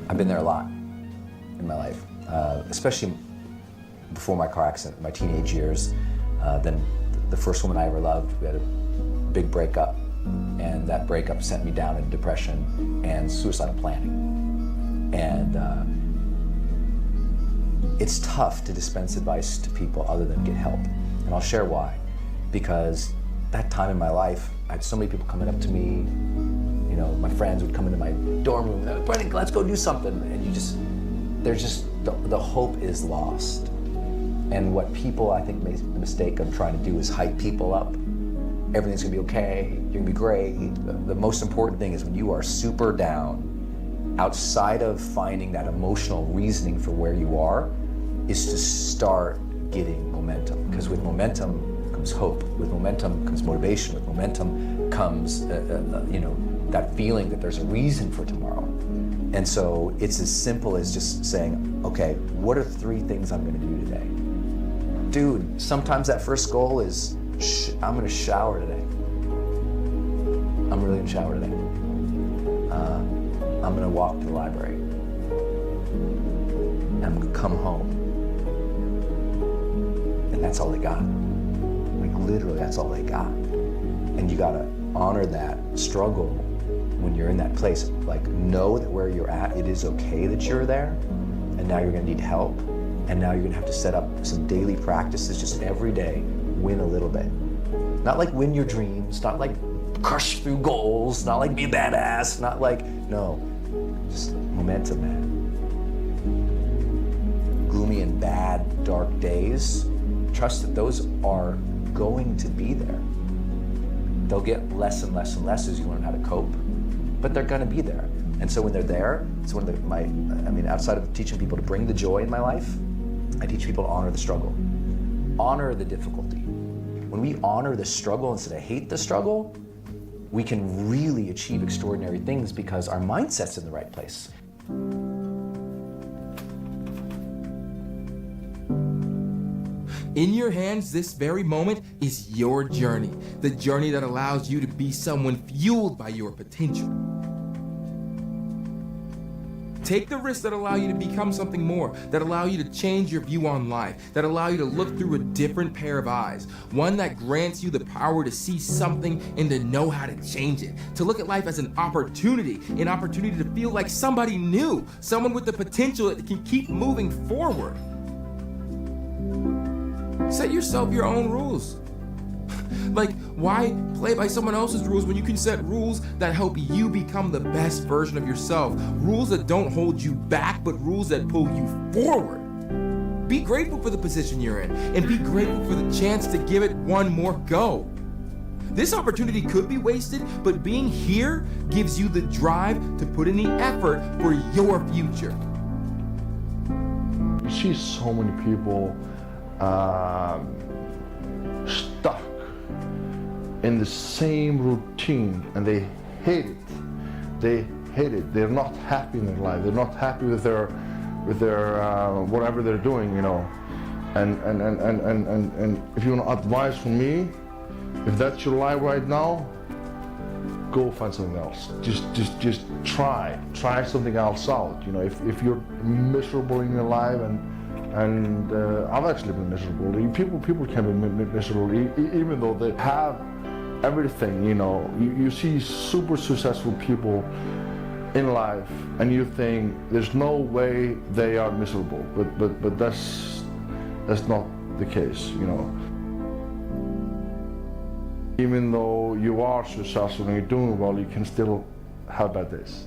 I've been there a lot in my life, especially before my car accident, my teenage years. Then the first woman I ever loved, we had a big breakup, and that breakup sent me down into depression and suicidal planning. And it's tough to dispense advice to people other than get help. And I'll share why. Because that time in my life, I had so many people coming up to me. You know, my friends would come into my dorm room, Brendan, let's go do something. And the hope is lost. And what people, I think, make the mistake of trying to do is hype people up. Everything's gonna be okay, you're gonna be great. The most important thing is when you are super down, outside of finding that emotional reasoning for where you are, is to start getting momentum. Because with momentum comes hope. With momentum comes motivation. With momentum comes, that feeling that there's a reason for tomorrow. And so it's as simple as just saying, okay, what are 3 things I'm gonna do today? Dude, sometimes that first goal is, I'm gonna shower today. I'm really gonna shower today. I'm gonna walk to the library. And I'm gonna come home. And that's all they got. Like literally, that's all they got. And you gotta honor that struggle when you're in that place. Like, know that where you're at, it is okay that you're there, and now you're gonna need help, and now you're gonna have to set up some daily practices just every day, win a little bit. Not like win your dreams, not like crush through goals, not like be a badass, not like, no, just momentum, man. Gloomy and bad, dark days, trust that those are going to be there. They'll get less and less and less as you learn how to cope, but they're gonna be there. And so when they're there, it's one of outside of teaching people to bring the joy in my life, I teach people to honor the struggle. Honor the difficulty. When we honor the struggle instead of hate the struggle, we can really achieve extraordinary things because our mindset's in the right place. In your hands, this very moment is your journey. The journey that allows you to be someone fueled by your potential. Take the risks that allow you to become something more, that allow you to change your view on life, that allow you to look through a different pair of eyes, one that grants you the power to see something and to know how to change it, to look at life as an opportunity to feel like somebody new, someone with the potential that can keep moving forward. Set yourself your own rules. Like, why play by someone else's rules when you can set rules that help you become the best version of yourself? Rules that don't hold you back, but rules that pull you forward. Be grateful for the position you're in, and be grateful for the chance to give it one more go. This opportunity could be wasted, but being here gives you the drive to put in the effort for your future. You see so many people stuck in the same routine, and they hate it. They hate it. They're not happy in their life. They're not happy with their whatever they're doing, you know. And if you want advice from me, if that's your life right now, go find something else. Just try something else out. You know, if you're miserable in your life, and I've actually been miserable. People can be miserable even though they have everything. You know, you see super successful people in life, and you think there's no way they are miserable. But that's not the case. You know, even though you are successful and you're doing well, you can still have bad days.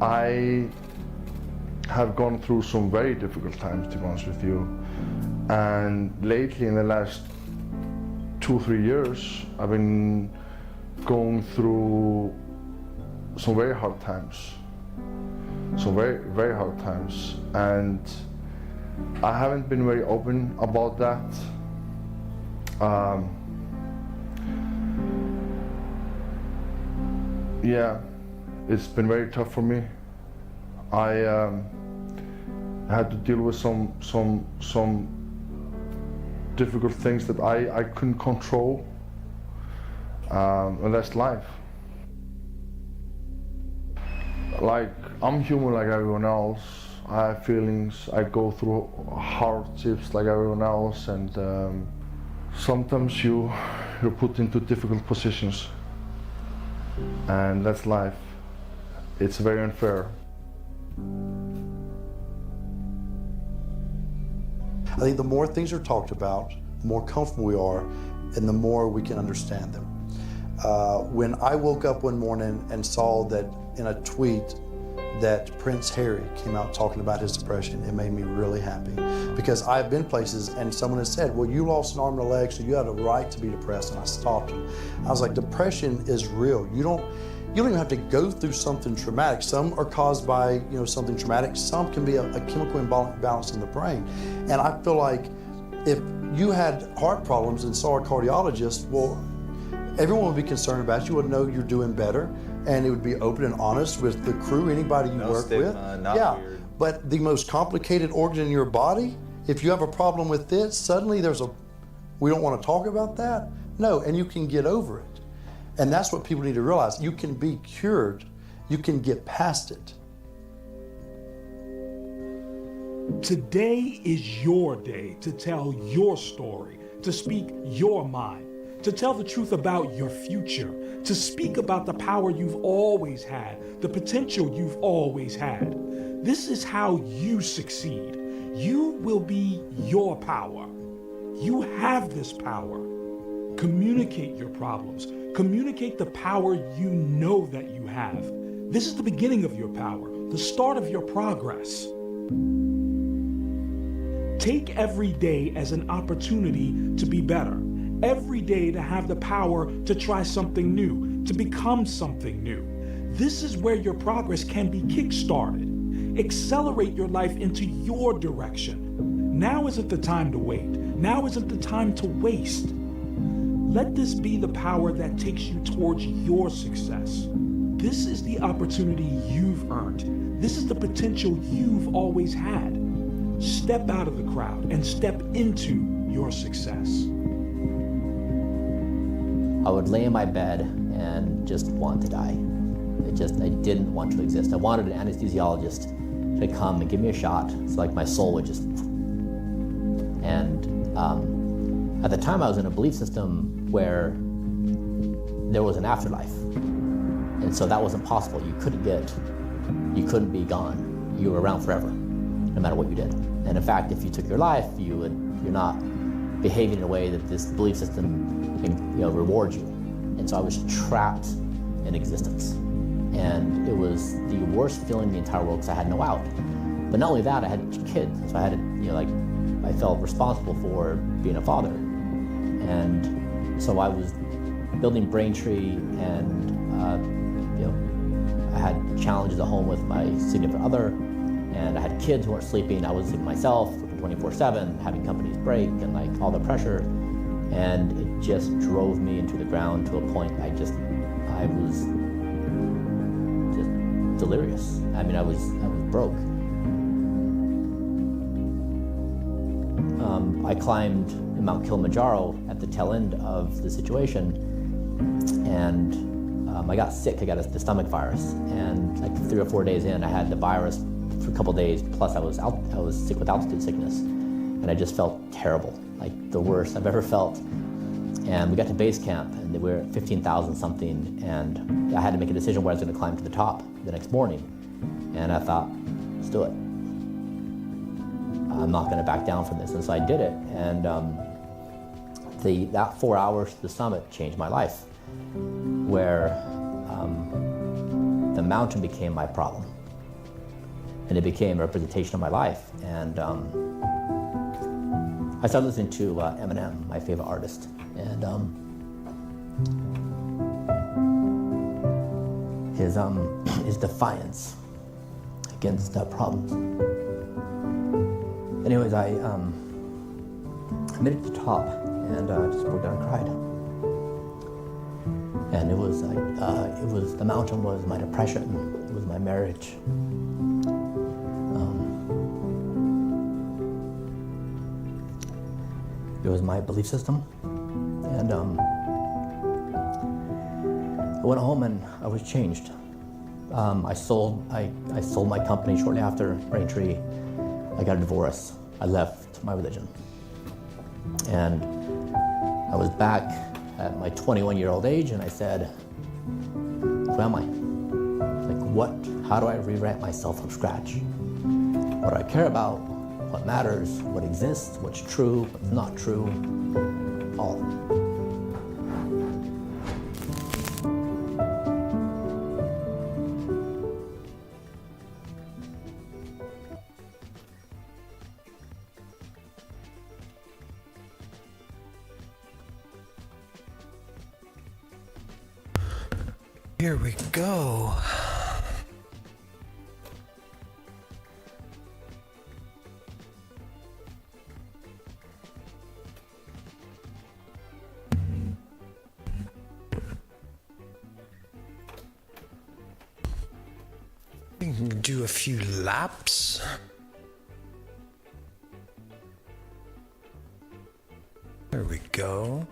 I have gone through some very difficult times, to be honest with you, and lately in the last 2-3 years I've been going through some very hard times, very hard times, and I haven't been very open about that. Yeah, it's been very tough for me. I had to deal with some difficult things that I couldn't control, and that's life. Like, I'm human like everyone else. I have feelings. I go through hardships like everyone else, and sometimes you're put into difficult positions, and that's life. It's very unfair. I think the more things are talked about, the more comfortable we are, and the more we can understand them. When I woke up one morning and saw that in a tweet that Prince Harry came out talking about his depression, it made me really happy. Because I've been places and someone has said, well, you lost an arm and a leg, so you had a right to be depressed, and I stopped them. I was like, depression is real. You don't even have to go through something traumatic. Some are caused by something traumatic. Some can be a chemical imbalance in the brain. And I feel like if you had heart problems and saw a cardiologist, well, everyone would be concerned about you, would know you're doing better, and it would be open and honest with the crew, anybody you work with. Not weird. But the most complicated organ in your body, if you have a problem with it, suddenly we don't want to talk about that? No, and you can get over it. And that's what people need to realize. You can be cured. You can get past it. Today is your day to tell your story, to speak your mind, to tell the truth about your future, to speak about the power you've always had, the potential you've always had. This is how you succeed. You will be your power. You have this power. Communicate your problems. Communicate the power you know that you have. This is the beginning of your power, the start of your progress. Take every day as an opportunity to be better. Every day to have the power to try something new, to become something new. This is where your progress can be kick-started. Accelerate your life into your direction. Now isn't the time to wait. Now isn't the time to waste. Let this be the power that takes you towards your success. This is the opportunity you've earned. This is the potential you've always had. Step out of the crowd and step into your success. I would lay in my bed and just want to die. I didn't want to exist. I wanted an anesthesiologist to come and give me a shot. It's like my soul would just... And at the time I was in a belief system where there was an afterlife. And so that wasn't possible. You couldn't be gone. You were around forever, no matter what you did. And in fact, if you took your life, you're not behaving in a way that this belief system rewards you. And so I was trapped in existence. And it was the worst feeling in the entire world because I had no out. But not only that, I had kids. So I had to, I felt responsible for being a father. And so I was building Braintree, and I had challenges at home with my significant other, and I had kids who weren't sleeping. I was sleeping myself, working 24/7, having companies break, and all the pressure. And it just drove me into the ground to a point I was just delirious. I mean, I was broke. I climbed Mount Kilimanjaro at the tail end of the situation, and I got sick. I got the stomach virus, and 3 or 4 days in, I had the virus for a couple days. Plus, I was sick with altitude sickness, and I just felt terrible, like the worst I've ever felt. And we got to base camp, and we were at 15,000 something, and I had to make a decision where I was going to climb to the top the next morning. And I thought, let's do it. I'm not going to back down from this. And so I did it, and that 4 hours to the summit changed my life, where the mountain became my problem, and it became a representation of my life. And I started listening to Eminem, my favorite artist, and his defiance against problems. Anyways, I made it to the top, and just broke down and cried. And the mountain was my depression, it was my marriage. It was my belief system. And I went home and I was changed. I sold my company shortly after Braintree. I got a divorce. I left my religion. And I was back at my 21-year-old age, and I said, who am I? How do I rewrite myself from scratch? What do I care about? What matters? What exists? What's true? What's not true? All. Here we go. We can do a few laps. There we go.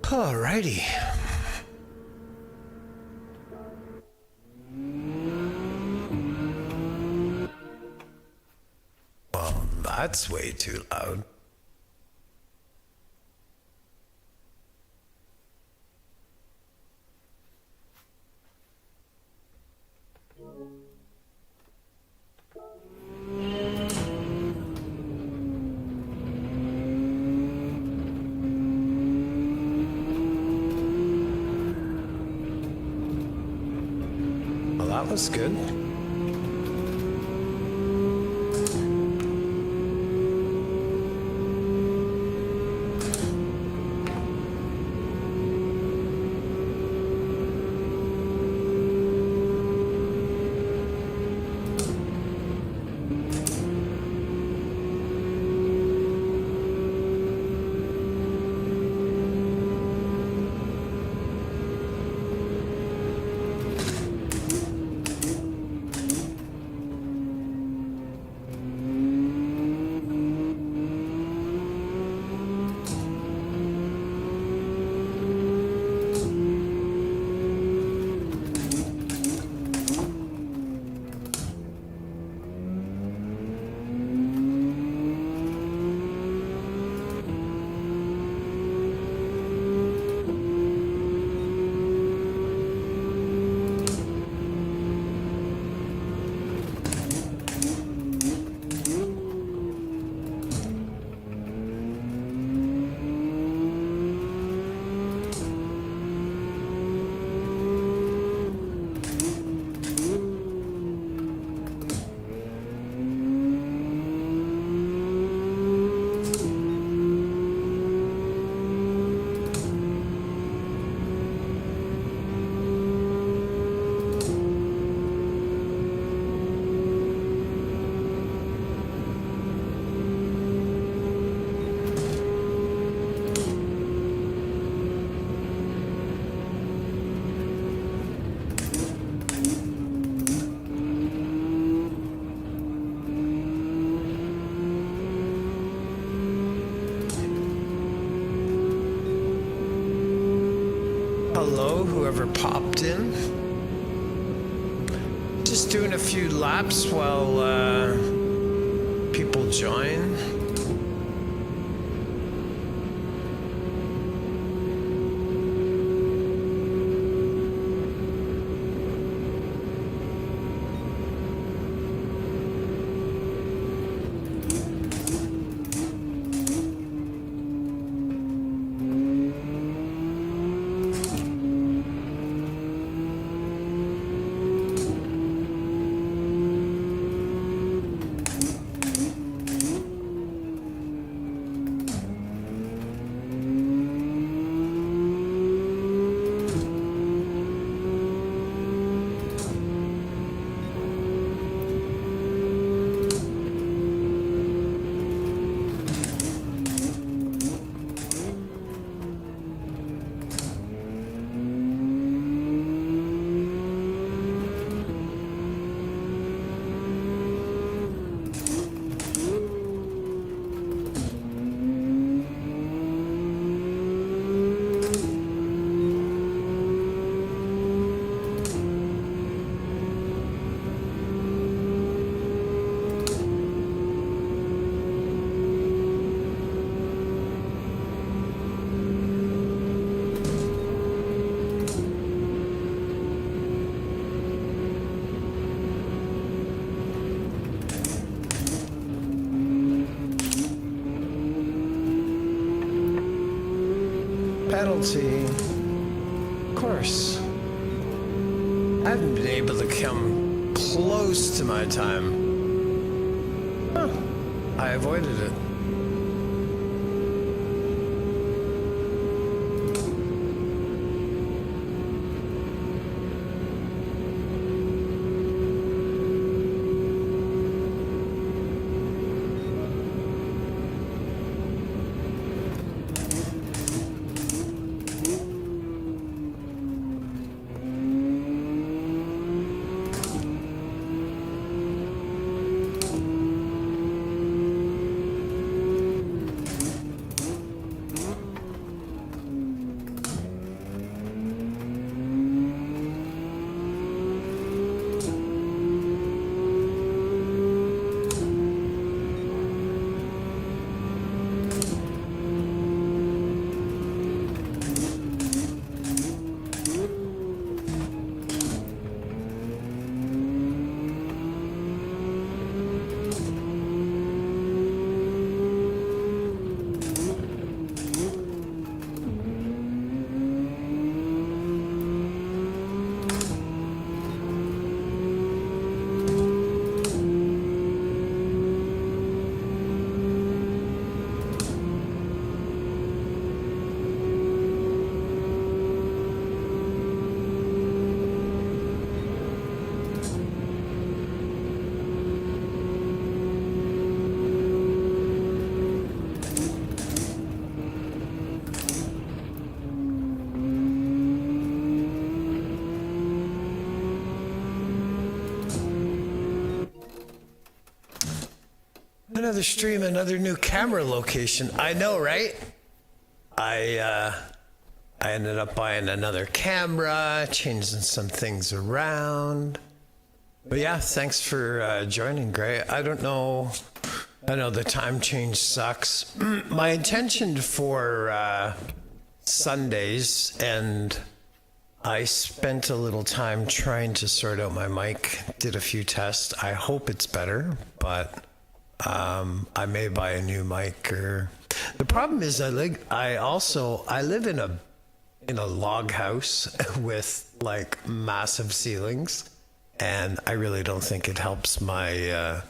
Alrighty. Well, that's way too loud. Well, that was good. Hello, whoever popped in. Just doing a few laps while people join. Penalty. Of course. I haven't been able to come close to my time. Huh. I avoided it. Another stream, another new camera location. I know, right? I ended up buying another camera, changing some things around. But yeah, thanks for joining, Gray. I don't know. I know the time change sucks. My intention for Sundays, and I spent a little time trying to sort out my mic, did a few tests. I hope it's better, but I may buy a new mic. Or the problem is I live in a log house with like massive ceilings, and I really don't think it helps my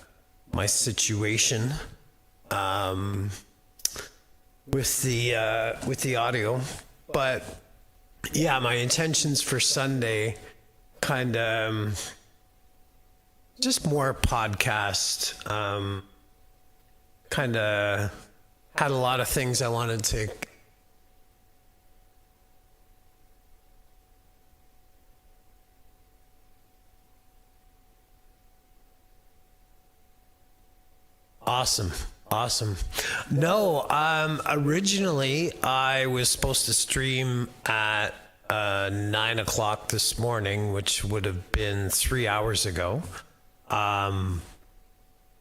my situation with the audio. But yeah, my intentions for Sunday kind of just more podcast. Kind of had a lot of things I wanted to Awesome. No, originally I was supposed to stream at 9 o'clock this morning, which would have been 3 hours ago.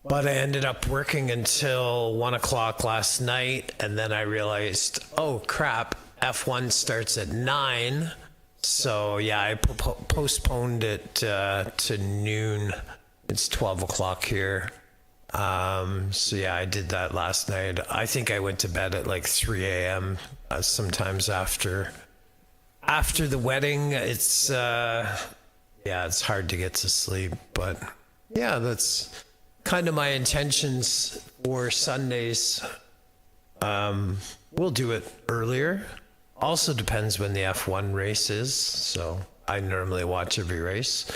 But I ended up working until 1 o'clock last night, and then I realized, oh crap, F1 starts at 9. So yeah, I postponed it to noon. It's 12 o'clock here. So yeah, I did that last night. I think I went to bed at like 3 a.m. Sometimes after the wedding. It's it's hard to get to sleep, but yeah, that's kind of my intentions for Sundays. We'll do it earlier. Also depends when the F1 race is. So I normally watch every race.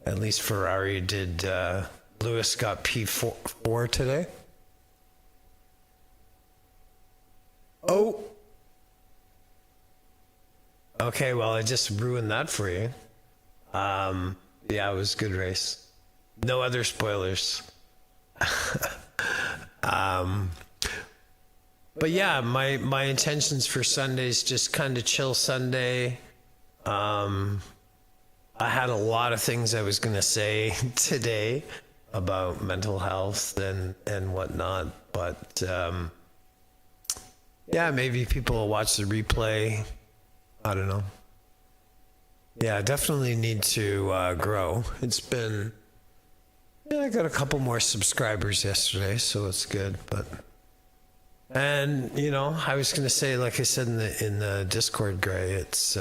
At least Ferrari did. Lewis got P4 today. Oh. Okay, well, I just ruined that for you. Yeah, it was a good race. No other spoilers. But yeah, my intentions for Sundays, just kind of chill Sunday. I had a lot of things I was going to say today about mental health and whatnot, but yeah, maybe people will watch the replay. I don't know. Yeah, I definitely need to grow. It's been, I got a couple more subscribers yesterday, so it's good, but And you know, I was gonna say, like I said in the Discord, Gray, it's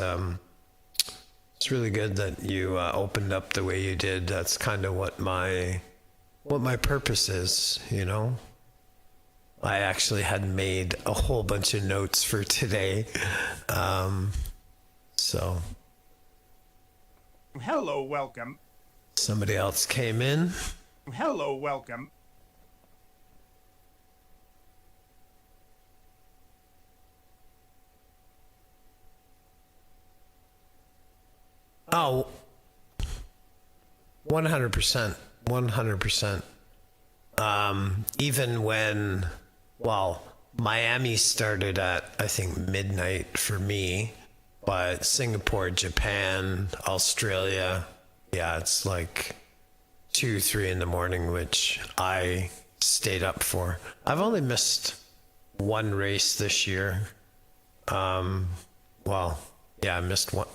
really good that you opened up the way you did. That's kind of what my purpose is, you know. I actually had made a whole bunch of notes for today, so. Hello, welcome. Somebody else came in. Hello, welcome. Oh, 100%. 100%. Even when, well, Miami started at, I think, midnight for me, but Singapore, Japan, Australia, yeah, it's like 2, 3 in the morning, which I stayed up for. I've only missed one race this year. Well, yeah, I missed one.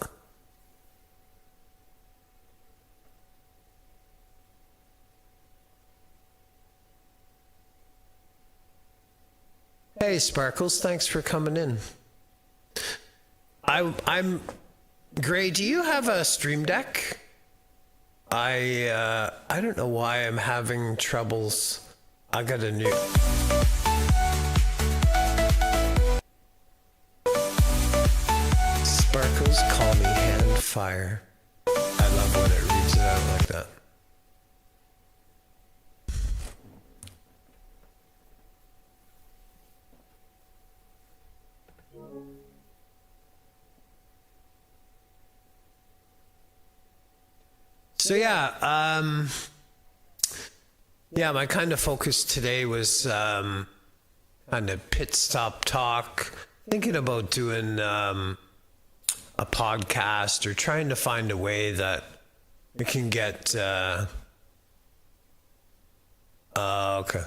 Hey, Sparkles, thanks for coming in. I'm Gray, do you have a Stream Deck? I don't know why I'm having troubles. I got a new Sparkles, call me hand fire. I love when it reads it out like that. So yeah, my kind of focus today was kind of pit stop talk, thinking about doing a podcast or trying to find a way that we can get okay.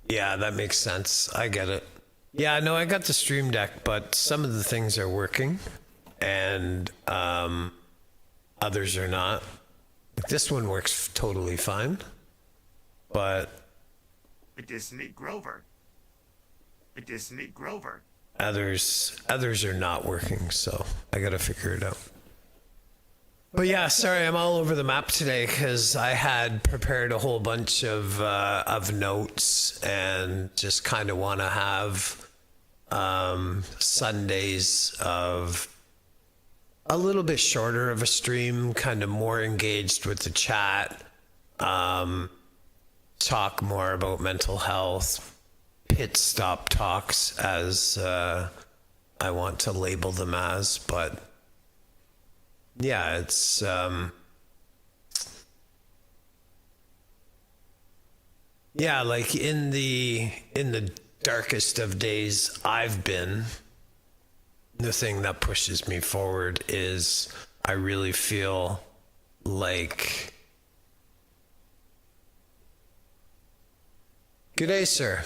Yeah, that makes sense. I get it. Yeah, no, I got the Stream Deck, but some of the things are working and others are not. This one works totally fine, but It is Nick Grover. It is Nick Grover. others are not working, so I gotta figure it out. But yeah, sorry, I'm all over the map today because I had prepared a whole bunch of notes and just kind of want to have Sundays of a little bit shorter of a stream, kind of more engaged with the chat, talk more about mental health, pit stop talks as I want to label them as, but yeah, it's yeah, like in the darkest of days I've been, the thing that pushes me forward is I really feel like... Good day, sir.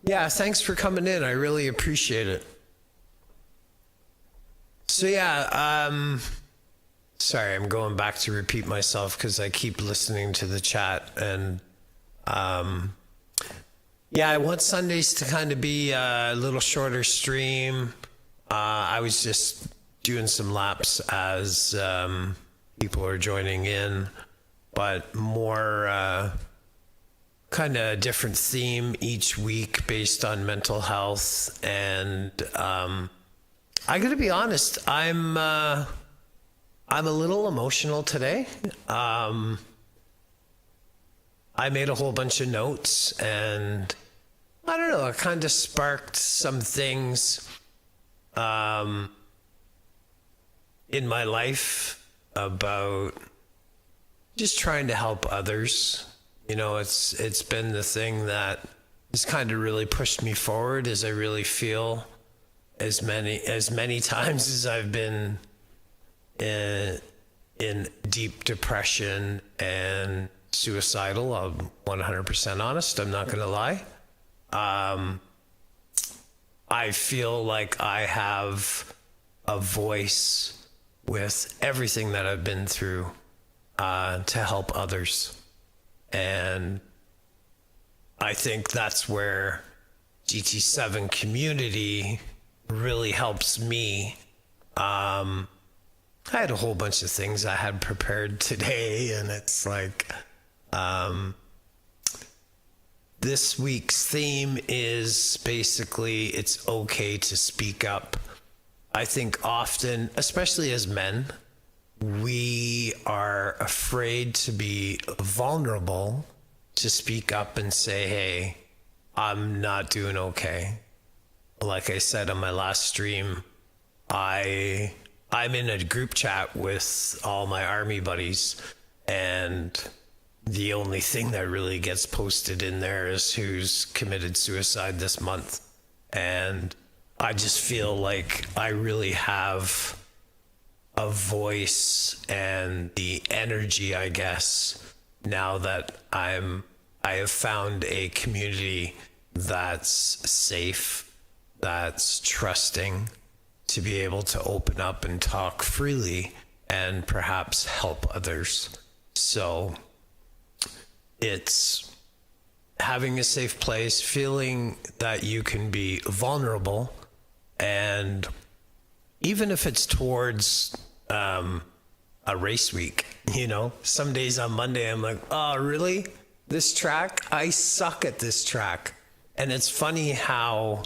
Yeah, thanks for coming in. I really appreciate it. So yeah, sorry, I'm going back to repeat myself because I keep listening to the chat, and yeah, I want Sundays to kind of be a little shorter stream. I was just doing some laps as people are joining in, but more kind of different theme each week based on mental health. And I gotta be honest, I'm a little emotional today. I made a whole bunch of notes, and I don't know, it kind of sparked some things in my life about just trying to help others. You know, it's been the thing that has kind of really pushed me forward, as I really feel. as many times as I've been in deep depression and suicidal, I'm 100% honest. I'm not gonna lie. I feel like I have a voice with everything that I've been through to help others. And I think that's where GT7 community really helps me. I had a whole bunch of things I had prepared today, and it's like, this week's theme is basically it's okay to speak up. I think often, especially as men, we are afraid to be vulnerable, to speak up and say, hey, I'm not doing okay. Like I said on my last stream, I'm in a group chat with all my army buddies, and the only thing that really gets posted in there is who's committed suicide this month. And I just feel like I really have a voice and the energy, I guess, now that I have found a community that's safe, that's trusting, to be able to open up and talk freely and perhaps help others. So it's having a safe place, feeling that you can be vulnerable, and even if it's towards a race week, you know, some days on Monday I'm like, oh, really? This track? I suck at this track. And it's funny how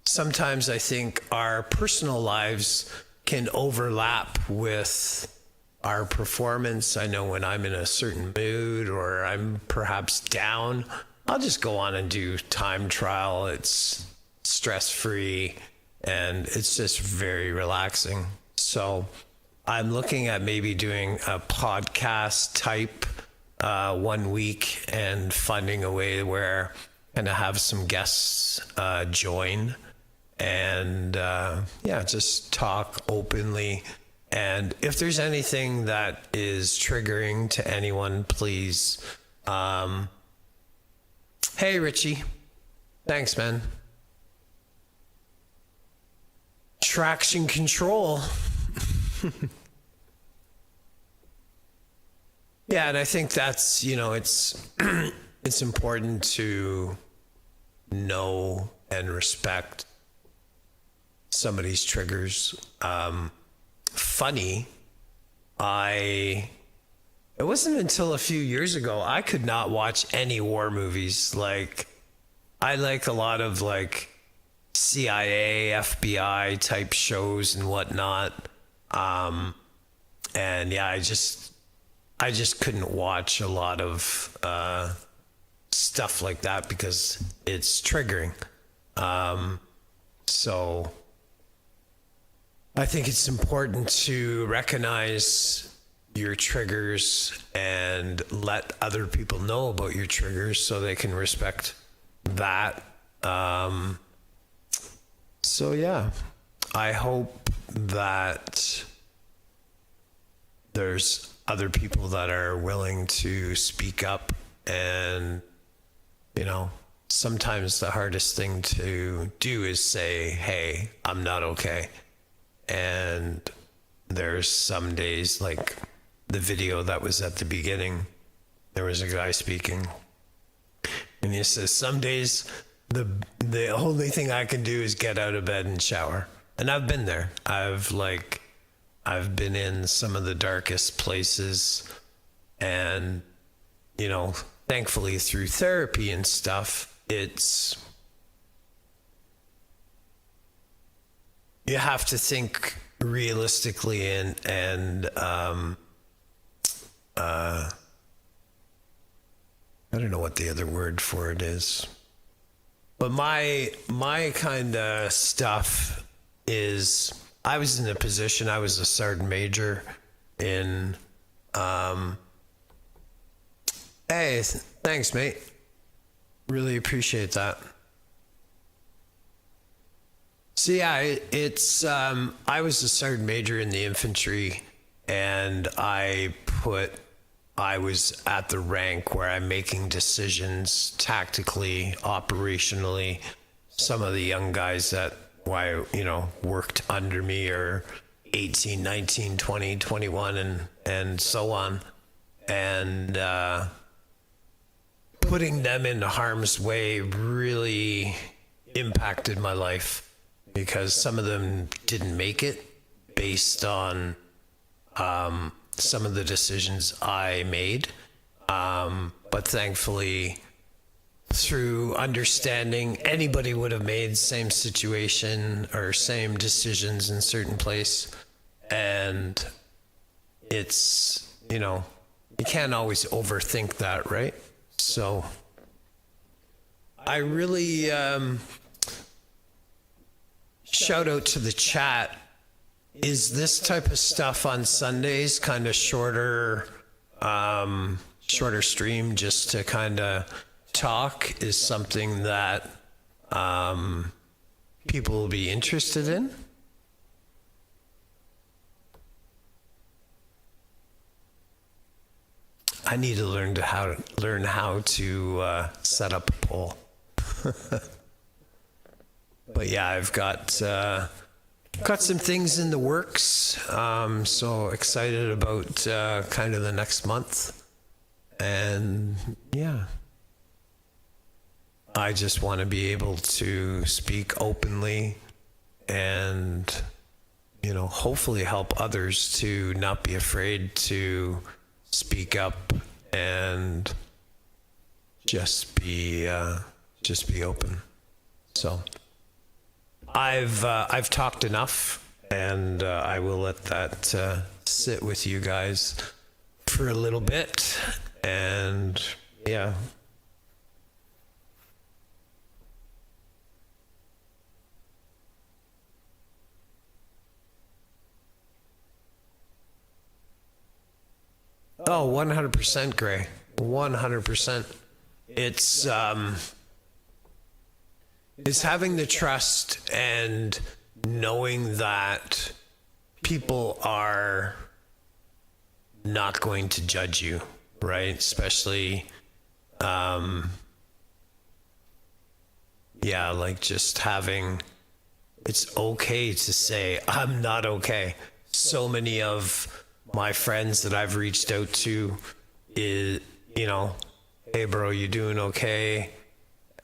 sometimes I think our personal lives can overlap with our performance. I know when I'm in a certain mood or I'm perhaps down, I'll just go on and do time trial. It's stress-free and it's just very relaxing. So I'm looking at maybe doing a podcast type 1 week and finding a way where I'm gonna have some guests join and just talk openly. And if there's anything that is triggering to anyone, please. Hey, Richie. Thanks, man. Traction control. Yeah, and I think that's, you know, it's it's important to know and respect somebody's triggers. Funny, it wasn't until a few years ago I could not watch any war movies. Like, I like a lot of like CIA, FBI type shows and whatnot. And yeah, I just couldn't watch a lot of stuff like that because it's triggering. So I think it's important to recognize your triggers and let other people know about your triggers so they can respect that. So yeah, I hope that there's other people that are willing to speak up. And, you know, sometimes the hardest thing to do is say, hey, I'm not okay. And there's some days, like the video that was at the beginning, there was a guy speaking and he says, some days the only thing I can do is get out of bed and shower. And I've been there. I've been in some of the darkest places, and, you know, thankfully through therapy and stuff, you have to think realistically and I don't know what the other word for it is, but my kind of stuff is, I was in a position, I was a sergeant major in, hey, thanks, mate. Really appreciate that. So yeah, it's I was a sergeant major in the infantry, and I was at the rank where I'm making decisions tactically, operationally. Some of the young guys that worked under me are 18, 19, 20, 21, and so on. And putting them into harm's way really impacted my life, because some of them didn't make it based on some of the decisions I made. But thankfully, through understanding, anybody would have made same situation or same decisions in certain place. And it's, you can't always overthink that, right? So I really shout out to the chat. Is this type of stuff on Sundays kind of shorter stream, just to kind of talk, is something that people will be interested in? I need to learn how to set up a poll. But yeah, I've got some things in the works. So excited about kind of the next month. And yeah, I just want to be able to speak openly and, hopefully help others to not be afraid to speak up and just be open. So I've talked enough, and I will let that sit with you guys for a little bit. And yeah. Oh, 100%, Gray. 100%. It's having the trust and knowing that people are not going to judge you, right? Especially, just having, it's okay to say, I'm not okay. So many of my friends that I've reached out to is, hey bro, you doing okay?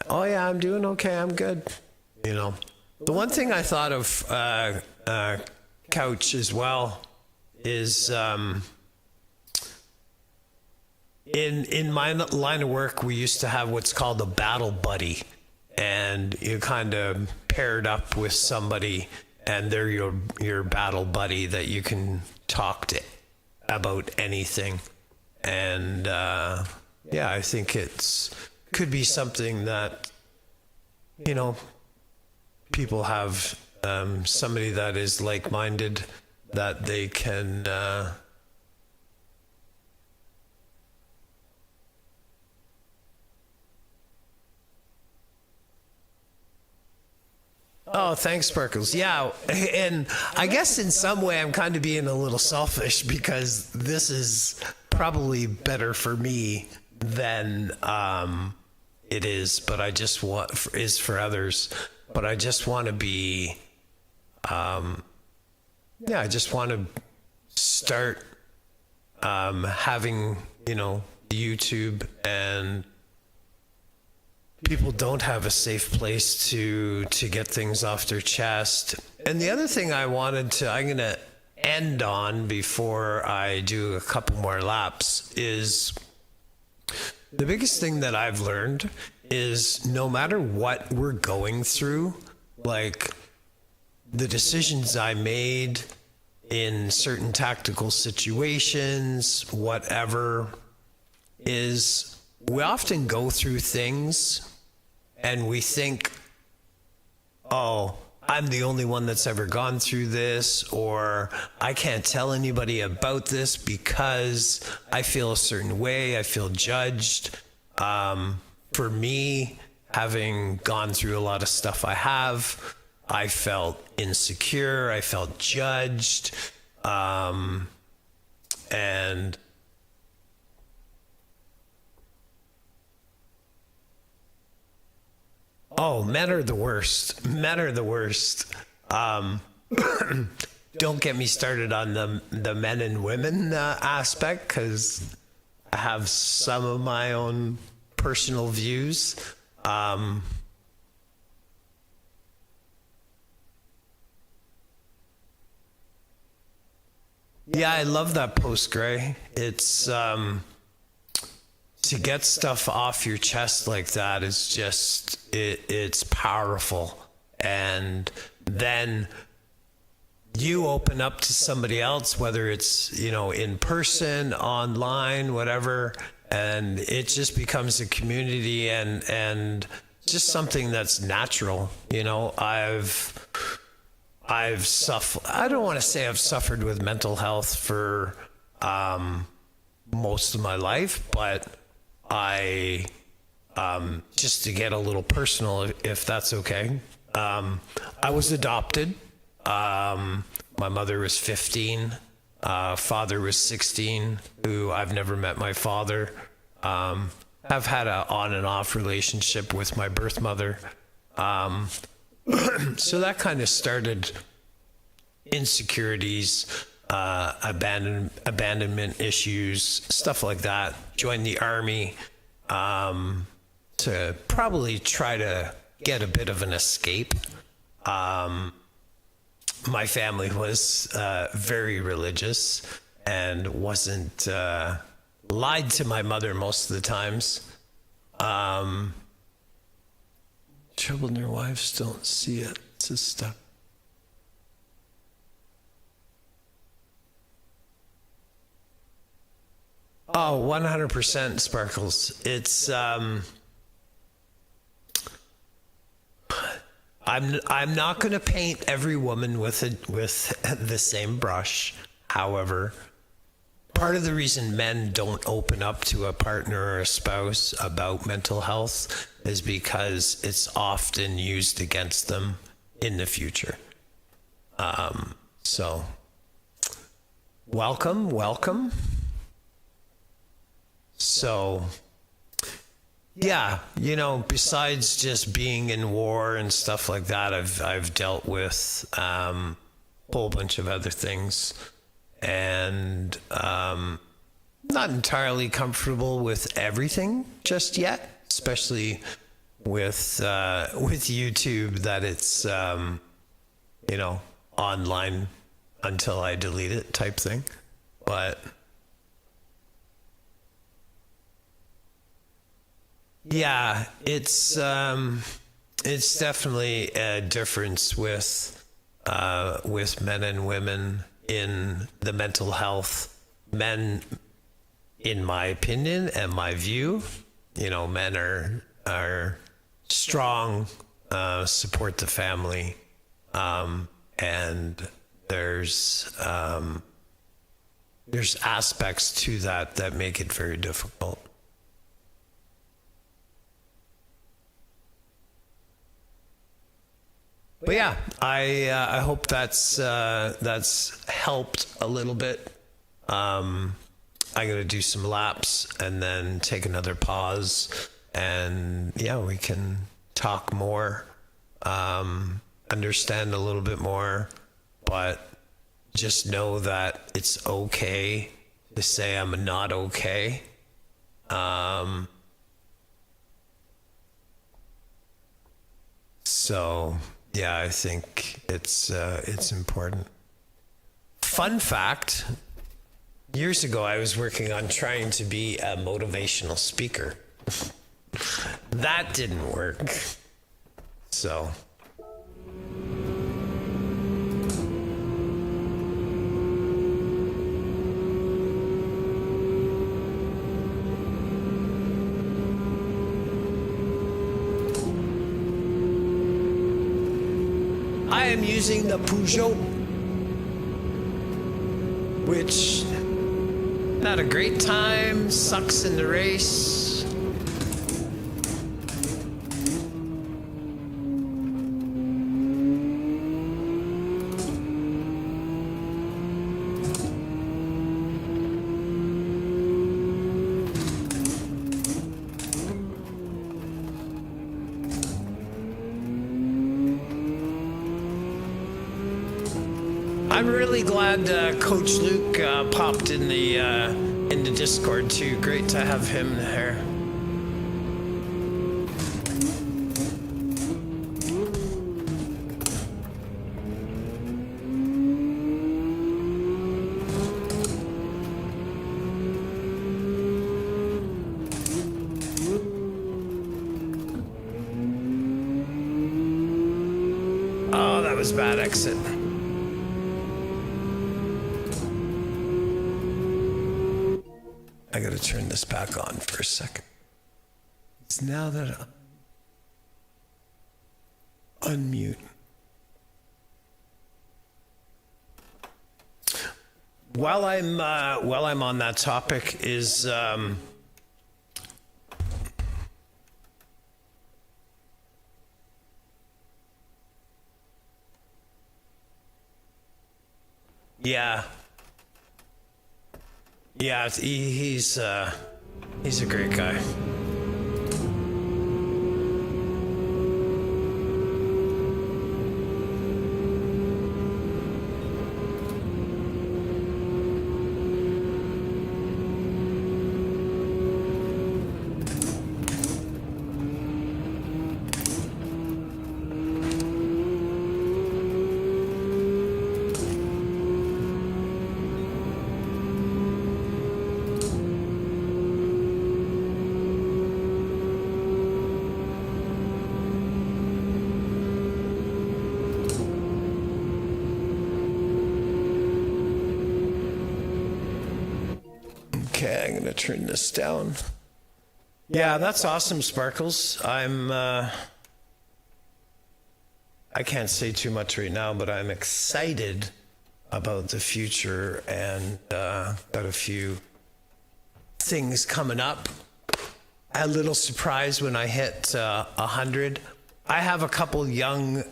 Oh yeah, I'm doing okay, I'm good. The one thing I thought of Couch as well is in my line of work, we used to have what's called a battle buddy, and you kind of paired up with somebody, and they're your battle buddy that you can talk to about anything. And I think could be something that people have, somebody that is like-minded, that they can Oh, thanks, Sparkles. Yeah, and I guess in some way I'm kind of being a little selfish, because this is probably better for me than it is, but I just want is for others. But I just want to be, I just want to start having YouTube, and people don't have a safe place to get things off their chest. And the other thing I'm going to end on before I do a couple more laps is, the biggest thing that I've learned is, no matter what we're going through, like the decisions I made in certain tactical situations, whatever, is we often go through things and we think, oh, I'm the only one that's ever gone through this, or I can't tell anybody about this because I feel a certain way, I feel judged. For me, having gone through a lot of stuff I have, I felt insecure. I felt judged. And oh, men are the worst. Men are the worst. Don't get me started on the men and women aspect, because I have some of my own personal views. Yeah, I love that post, Gray. It's to get stuff off your chest like that is just it's powerful, and then you open up to somebody else, whether it's, you know, in person, online, whatever, and it just becomes a community and just something that's natural. You know, I've suffered, I don't want to say I've suffered with mental health for most of my life, but I just to get a little personal, if that's okay. I was adopted. My mother was 15, father was 16, who I've never met my father. I've had an on and off relationship with my birth mother. So that kind of started insecurities, abandonment issues, stuff like that. Joined the army to probably try to get a bit of an escape. My family was very religious and wasn't lied to my mother most of the times. Trouble in their wives don't see it. It's just stuff. Oh, 100% Sparkles. It's I'm not going to paint every woman with the same brush. However, part of the reason men don't open up to a partner or a spouse about mental health is because it's often used against them in the future. So, welcome. So, yeah, you know, besides just being in war and stuff like that, I've dealt with a whole bunch of other things, and not entirely comfortable with everything just yet, especially with YouTube, that it's you know, online until I delete it type thing, but. Yeah, it's definitely a difference with men and women in the mental health. Men, in my opinion and my view, you know, men are strong, support the family, and there's aspects to that make it very difficult. But yeah, I hope that's helped a little bit. I'm gonna do some laps and then take another pause, and yeah, we can talk more, understand a little bit more, but just know that it's okay to say I'm not okay. So. Yeah, I think it's important. Fun fact, years ago I was working on trying to be a motivational speaker. That didn't work. So. I am using the Peugeot, which not a great time, sucks in the race. I'm really glad Coach Luke popped in the Discord too. Great to have him there. Oh, that was bad exit. I gotta turn this back on for a second. It's now that unmute. While I'm on that topic, is yeah. Yeah, he's a great guy. Okay, I'm gonna turn this down. Yeah, that's awesome, Sparkles. I can't say too much right now, but I'm excited about the future and got a few things coming up. A little surprised when I hit 100. I have a couple young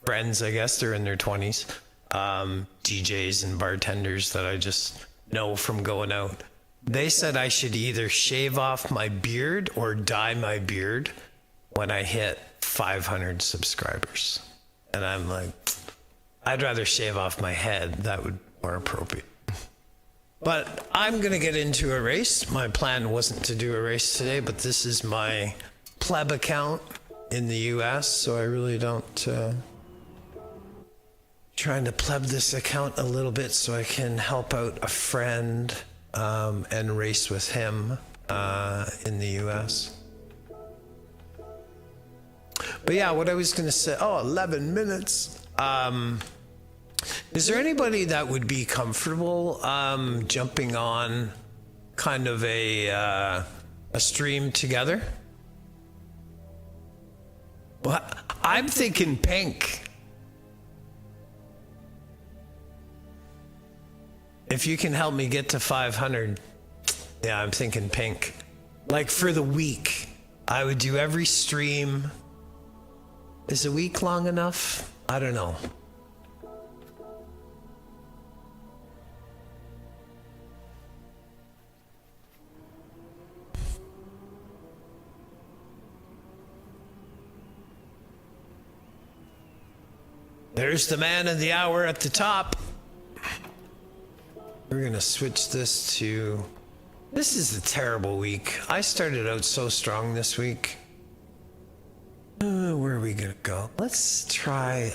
friends, I guess they're in their 20s. DJs and bartenders that I just know from going out. They said I should either shave off my beard or dye my beard when I hit 500 subscribers. And I'm like, I'd rather shave off my head. That would be more appropriate. But I'm going to get into a race. My plan wasn't to do a race today, but this is my pleb account in the US, so I really don't... trying to pleb this account a little bit so I can help out a friend and race with him in the US. But yeah, what I was going to say, 11 minutes. Is there anybody that would be comfortable jumping on kind of a stream together? Well, I'm thinking pink. If you can help me get to 500, yeah, I'm thinking pink. Like for the week, I would do every stream. Is a week long enough? I don't know. There's the man of the hour at the top. We're gonna switch this to... This is a terrible week. I started out so strong this week. Where are we gonna go? Let's try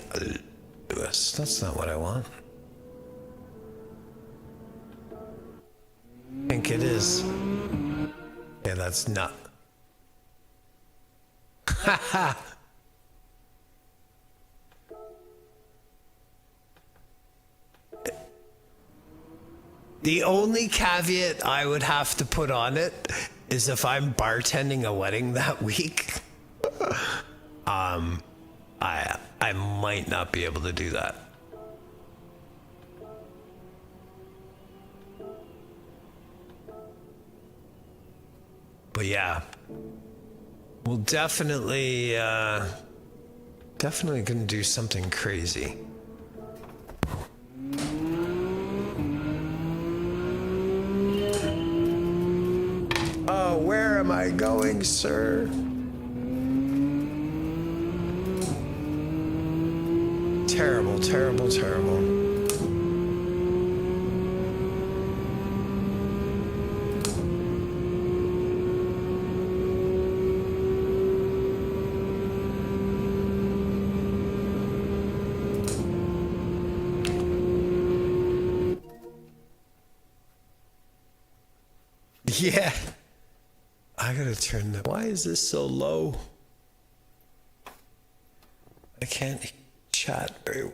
Lewis. That's not what I want. I think it is. Yeah, that's not. Haha. The only caveat I would have to put on it is if I'm bartending a wedding that week, I might not be able to do that. But yeah, we'll definitely gonna do something crazy. Oh, where am I going, sir? Terrible. terrible, terrible, terrible. Yeah. I gotta turn the. Why is this so low? I can't chat very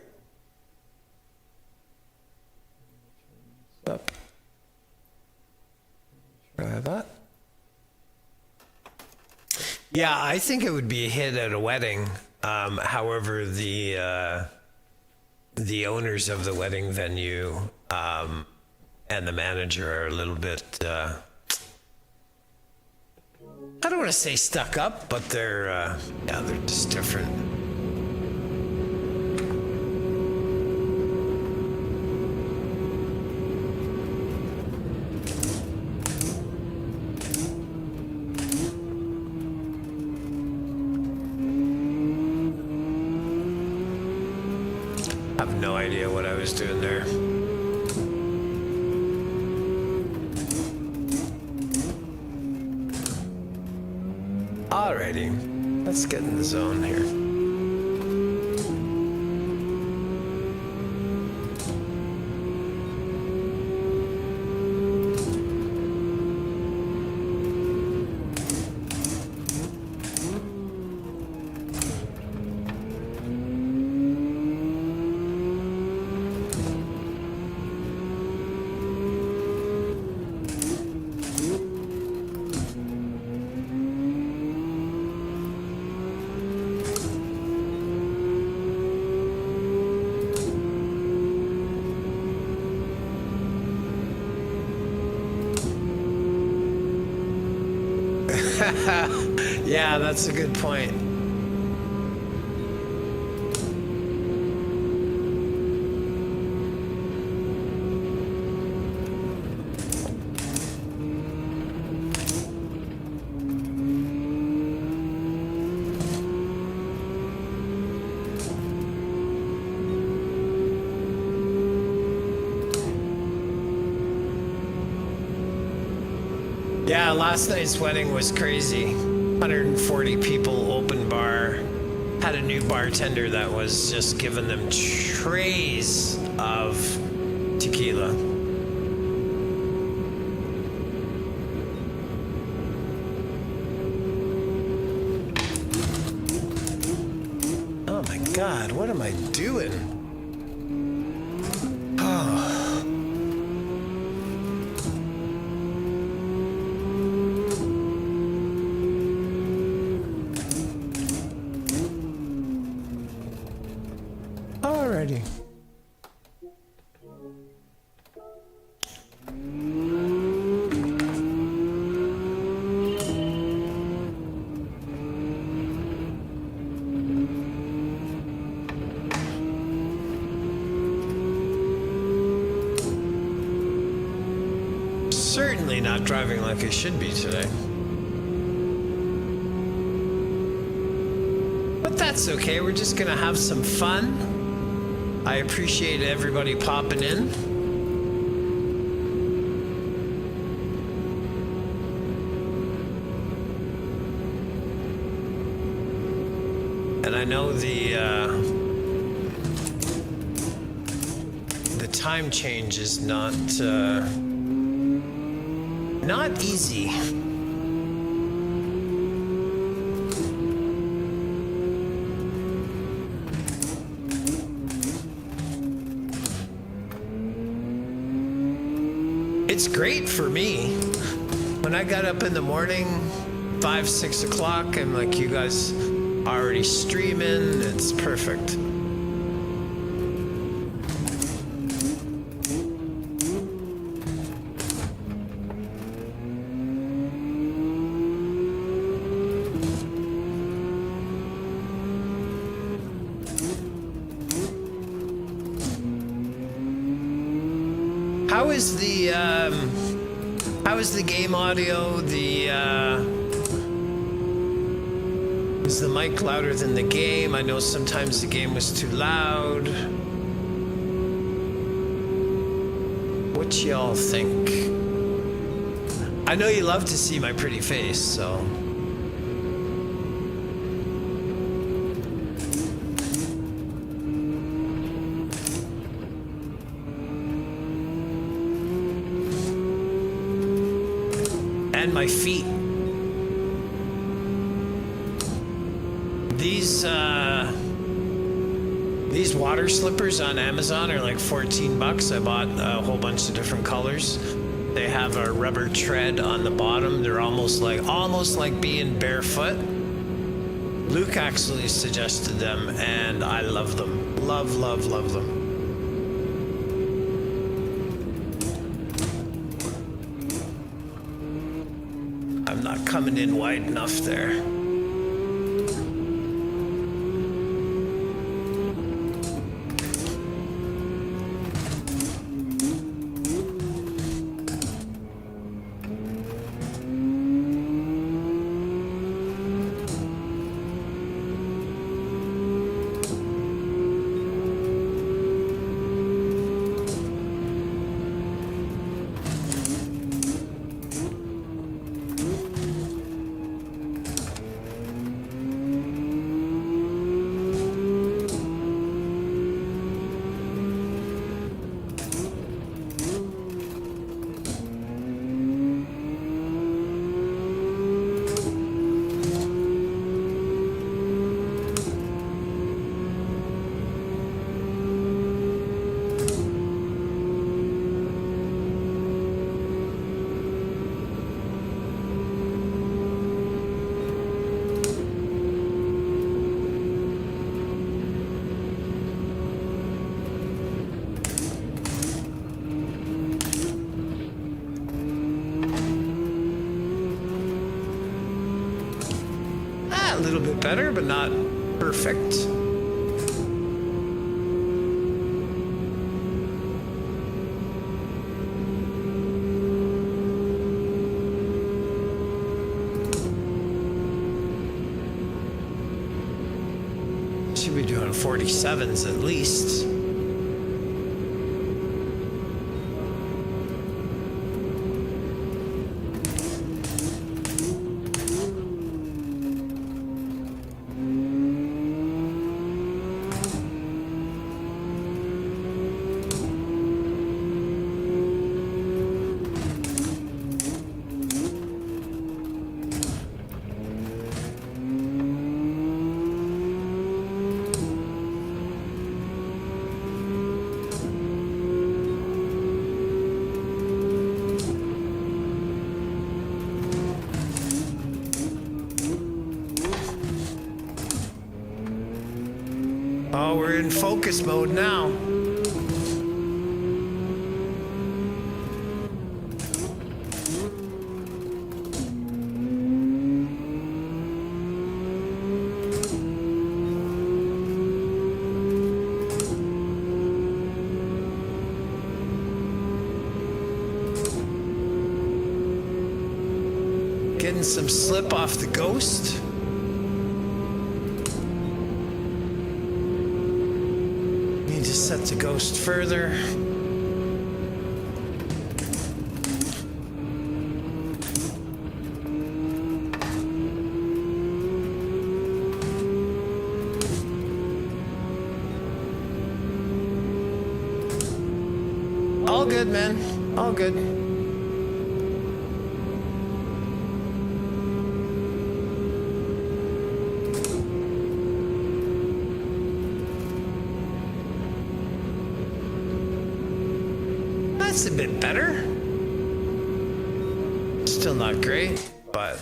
up. Try that. Yeah, I think it would be a hit at a wedding. However, the owners of the wedding venue and the manager are a little bit. I don't want to say stuck up, but they're just different. I have no idea what I was doing there. Alrighty, let's get in the zone here. Yeah, that's a good point. Yeah, last night's wedding was crazy. 140 people, open bar. Had a new bartender that was just giving them trays of tequila. Oh my God, what am I doing? Alrighty. Certainly not driving like I should be today. But that's okay, we're just gonna have some fun. I appreciate everybody popping in. And I know the time change is not easy. It's great for me. When I got up in the morning, 5, 6 o'clock, I'm like, you guys already streaming. It's perfect. How is the game audio? Is the mic louder than the game? I know sometimes the game was too loud. what y'all think. I know you love to see my pretty face, so. And my feet. These water slippers on Amazon are like 14 bucks. I bought a whole bunch of different colors. They have a rubber tread on the bottom. They're almost like being barefoot. Luke actually suggested them, and I love them. Love, love, love them. I'm not coming in wide enough there. A little bit better, but not perfect. Should be doing 47s at least. Oh, we're in focus mode now. Getting some slip off the Ghost. Set the Ghost further. All good, man. All good. That's a bit better. Still not great, but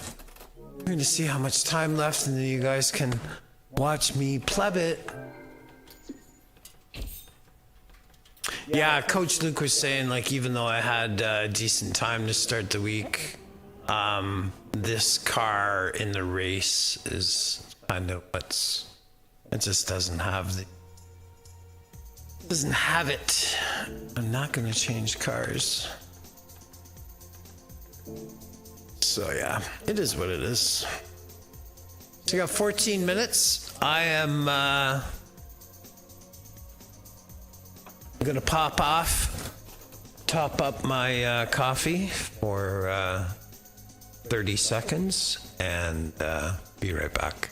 we're going to see how much time left, and then you guys can watch me pleb it. Yeah, Coach Luke was saying, like, even though I had a decent time to start the week, this car in the race is kind of it just doesn't have it. I'm not gonna change cars. So yeah, it is what it is. So you got 14 minutes. I am gonna pop off top up my coffee for 30 seconds and be right back.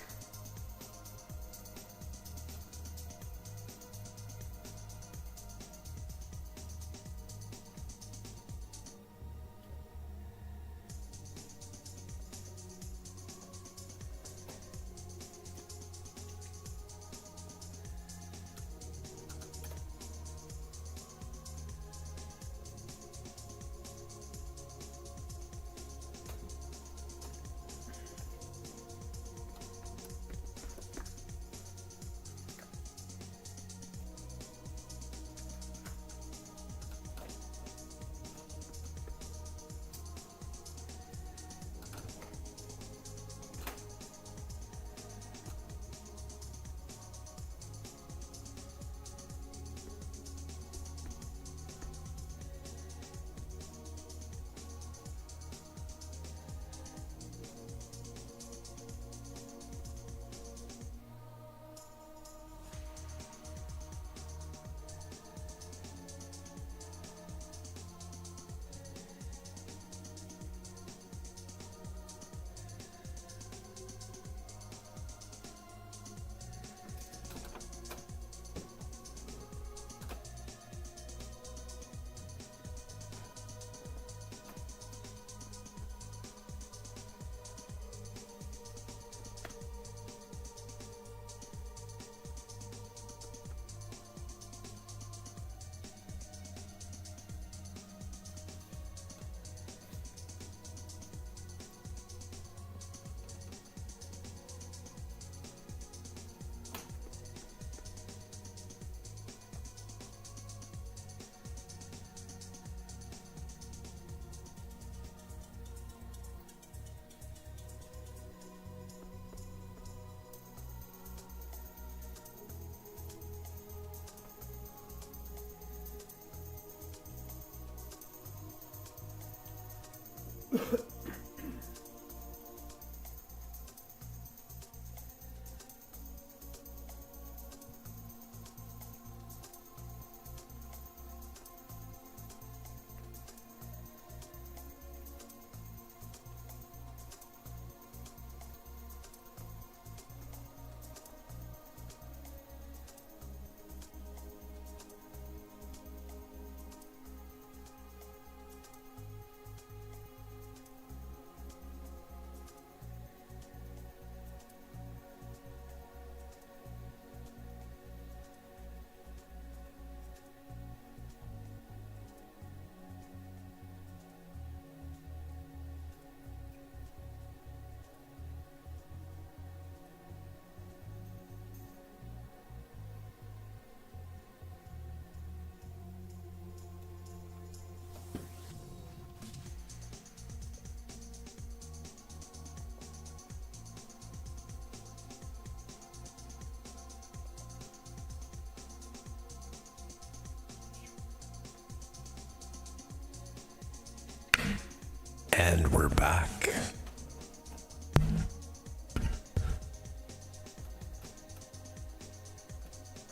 And we're back.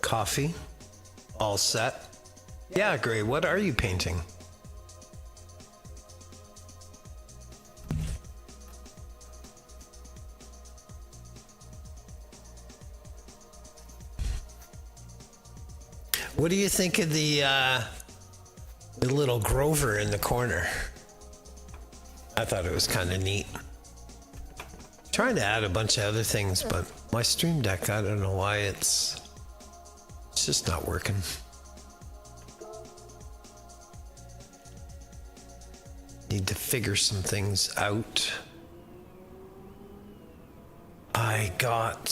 Coffee, all set. Yeah, Gray, what are you painting? What do you think of the little Grover in the corner? I thought it was kind of neat. Trying to add a bunch of other things, but my Stream Deck, I don't know why it's just not working. Need to figure some things out. I got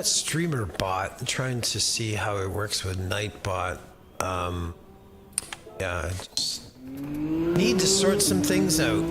StreamerBot. I'm trying to see how it works with Nightbot. Yeah, I just need to sort some things out.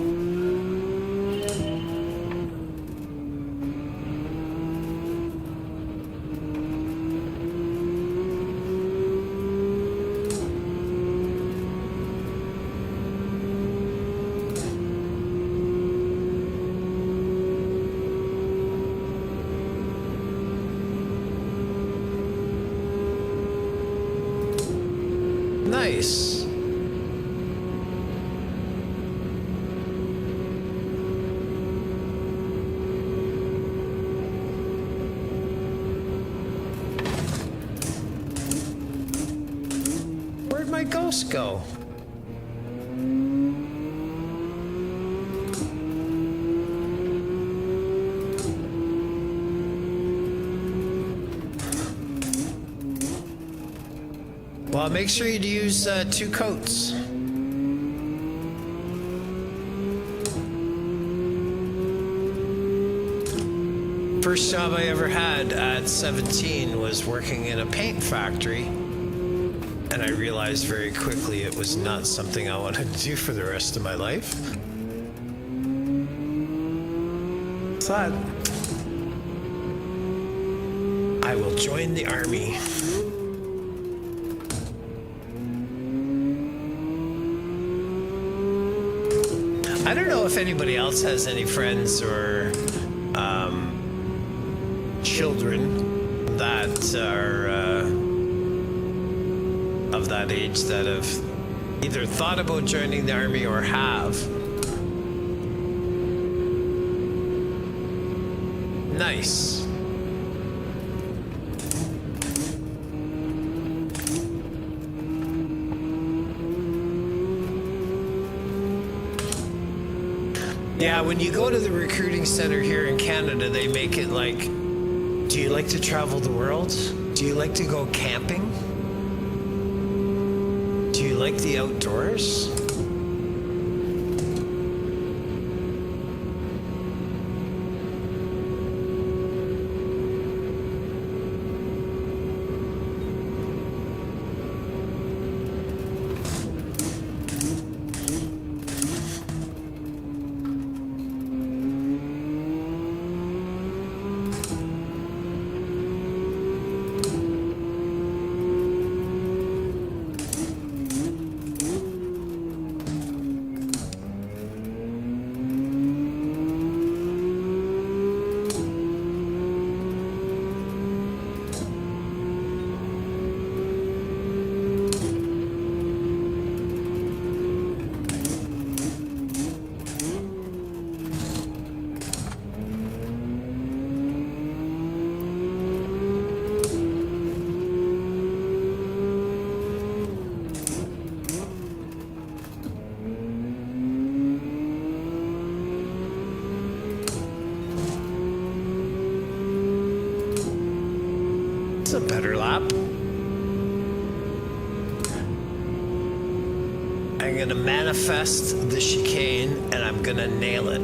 Nice. Where'd my ghost go? Well, make sure you use 2 coats. First job I ever had at 17 was working in a paint factory. And I realized very quickly it was not something I wanted to do for the rest of my life. Sad. I will join the army. I don't know if anybody else has any friends or children that are of that age that have either thought about joining the army or have. Nice. Yeah, when you go to the recruiting center here in Canada, they make it like, do you like to travel the world? Do you like to go camping? Do you like the outdoors? It's a better lap. I'm gonna manifest the chicane and I'm gonna nail it.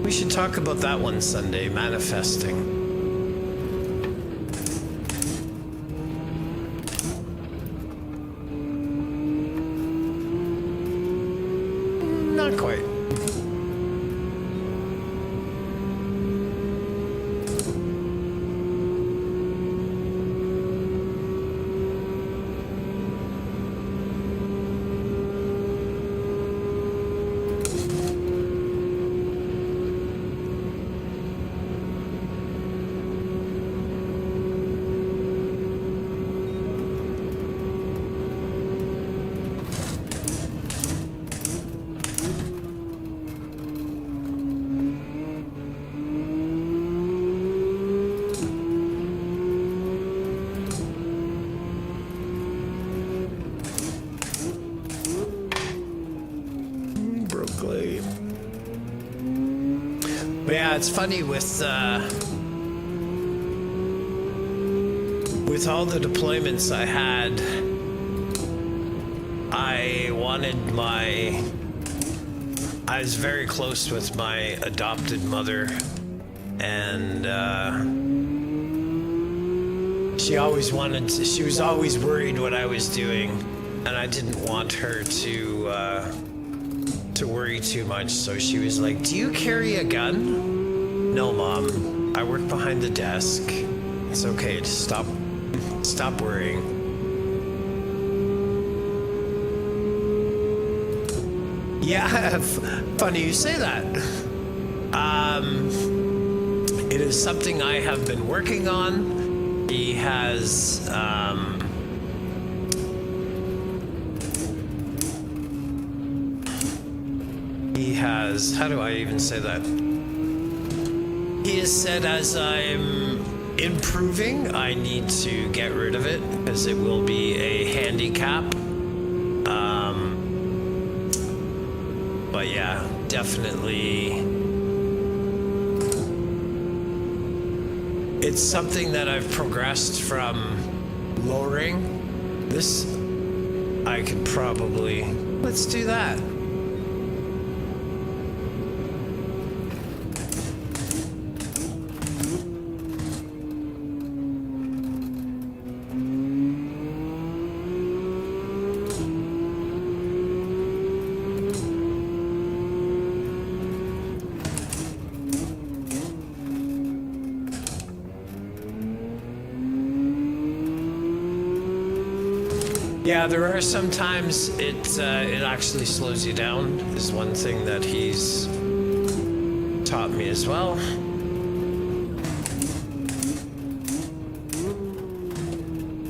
We should talk about that one Sunday, manifesting. Not quite. But yeah, it's funny with all the deployments I had, I was very close with my adopted mother, and she was always worried what I was doing, and I didn't want her to worry too much, so she was like, "Do you carry a gun?" "No, Mom. I work behind the desk. It's okay. Just stop worrying." Yeah, funny you say that. It is something I have been working on, He has how do I even say that? He has said as I'm improving, I need to get rid of it because it will be a handicap. But yeah, definitely. It's something that I've progressed from lowering. This, I could probably, let's do that. Yeah, there are sometimes it actually slows you down is one thing that he's taught me as well.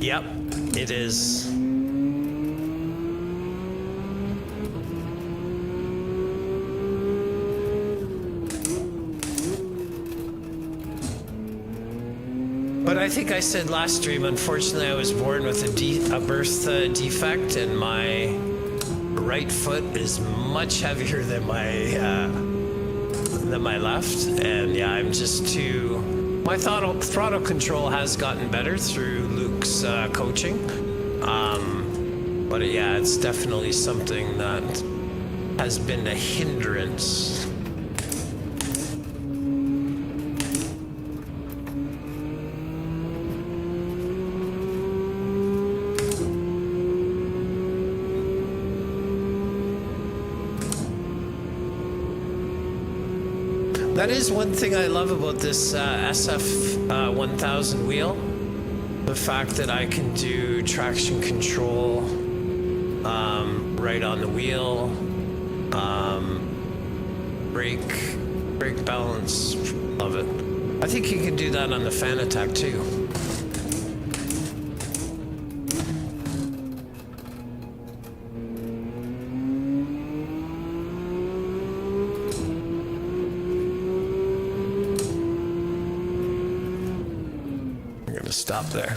Yep, it is. But I think I said last stream, unfortunately, I was born with a birth defect, and my right foot is much heavier than my left. And yeah, I'm just too. My throttle control has gotten better through Luke's coaching. But yeah, it's definitely something that has been a hindrance. That is one thing I love about this SF 1000 wheel. The fact that I can do traction control right on the wheel, brake balance, love it. I think you can do that on the Fan Attack too. Stop there.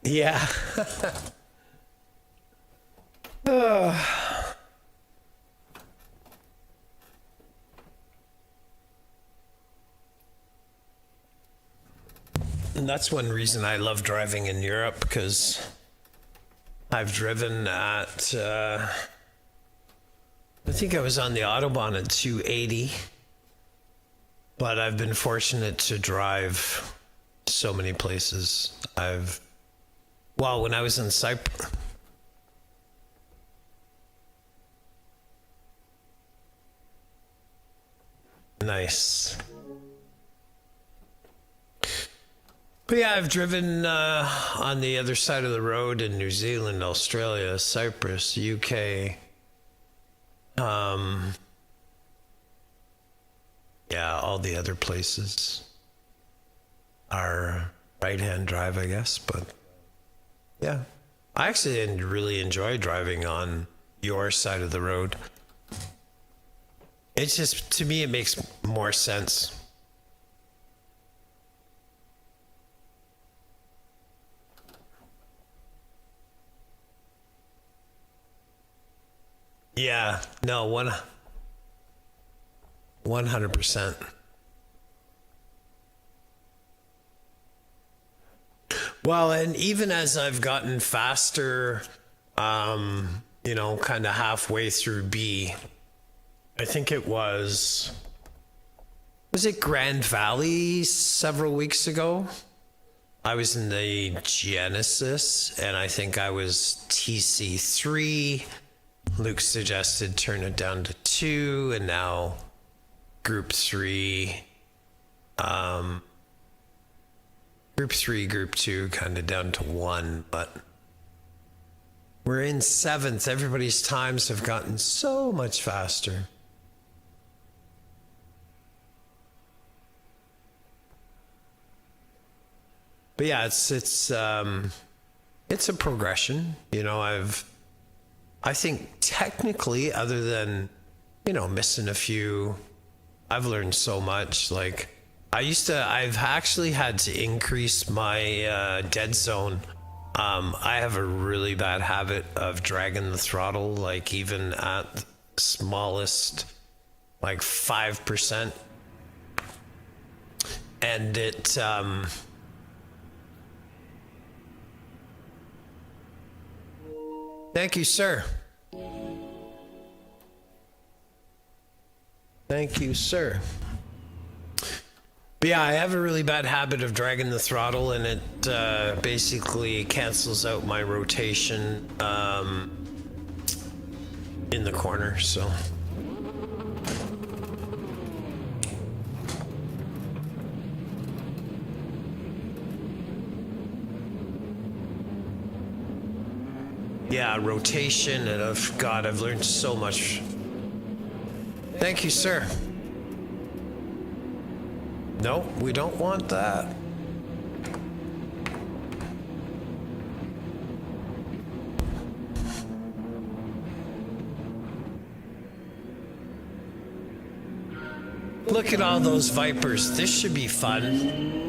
Yeah. And that's one reason I love driving in Europe, because I've driven at I think I was on the Autobahn at 280, but I've been fortunate to drive so many places. When I was in Cyprus. Nice. But yeah, I've driven on the other side of the road in New Zealand, Australia, Cyprus, UK. Yeah, all the other places are right-hand drive, I guess, but yeah. I actually really enjoy driving on your side of the road. It's just, to me, it makes more sense. Yeah, no, 100%. Well, and even as I've gotten faster, kind of halfway through B, I think it was it Grand Valley several weeks ago? I was in the Genesis, and I think I was TC3. Luke suggested turn it down to 2, and now Group 3, Group 2, kind of down to 1, but we're in 7th. Everybody's times have gotten so much faster. but yeah, it's a progression. You know, I think technically, other than, you know, missing a few, I've learned so much. Like, I've actually had to increase my dead zone. I have a really bad habit of dragging the throttle, like even at the smallest, like 5%. And it, thank you, sir. Thank you, sir. But yeah, I have a really bad habit of dragging the throttle, and it basically cancels out my rotation in the corner, so. Yeah, rotation, and I've learned so much. Thank you, sir. No, we don't want that. Look at all those Vipers. This should be fun.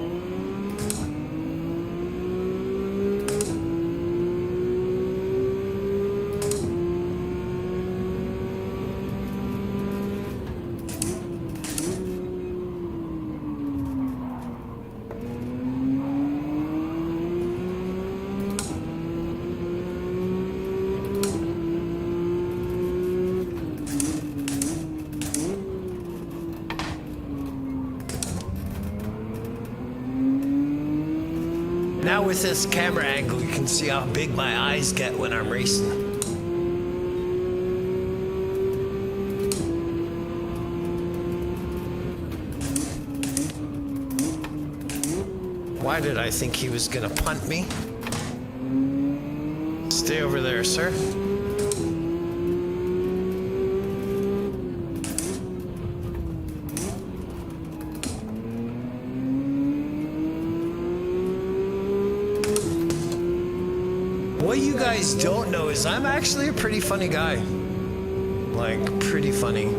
Now with this camera angle, you can see how big my eyes get when I'm racing. Why did I think he was gonna punt me? Stay over there, sir. What you guys don't know is I'm actually a pretty funny guy. Like, pretty funny.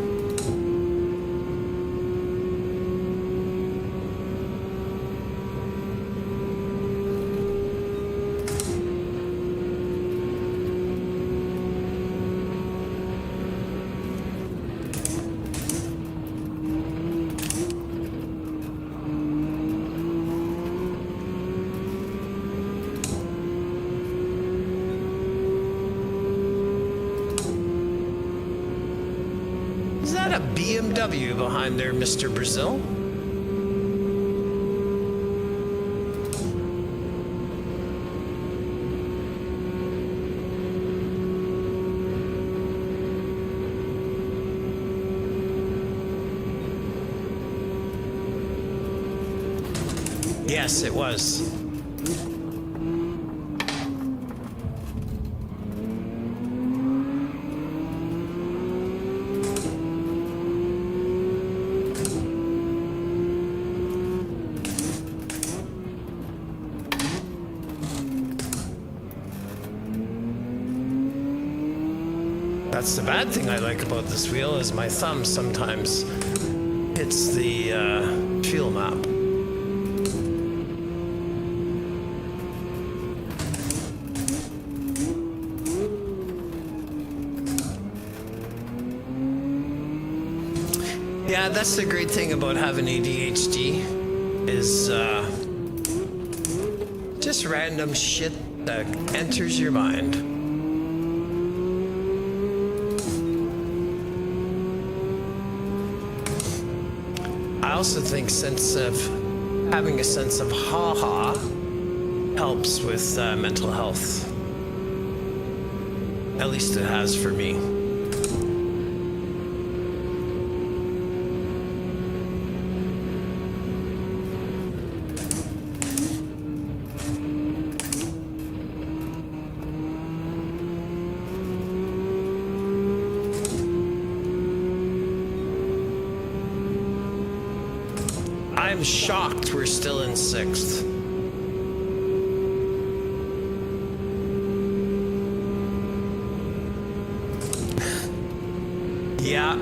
Is that a BMW behind there, Mr. Brazil? Yes, it was. That's the bad thing I like about this wheel, is my thumb sometimes hits the fuel map. Yeah, that's the great thing about having ADHD, is just random shit that enters your mind. I also think having a sense of ha-ha helps with mental health. At least it has for me. I'm shocked we're still in 6th. Yeah.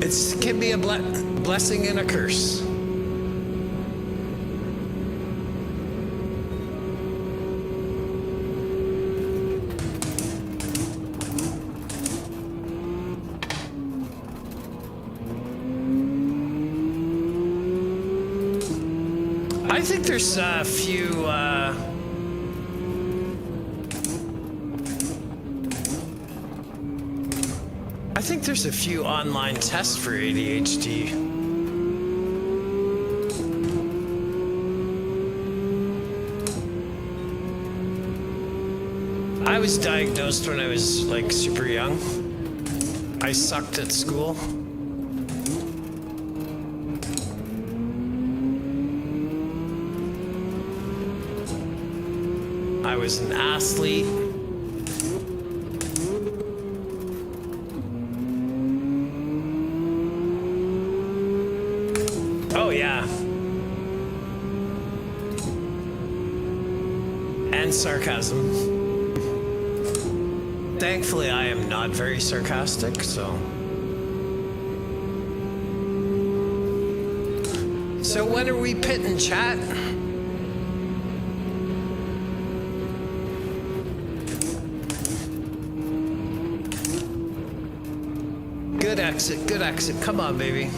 It can be a blessing and a curse. I think there's a few I think there's a few online tests for ADHD. I was diagnosed when I was like super young. I sucked at school. I was an athlete. Oh yeah. And sarcasm. Thankfully, I am not very sarcastic, so. So when are we pitting, chat? Good exit, good exit. Come on, baby.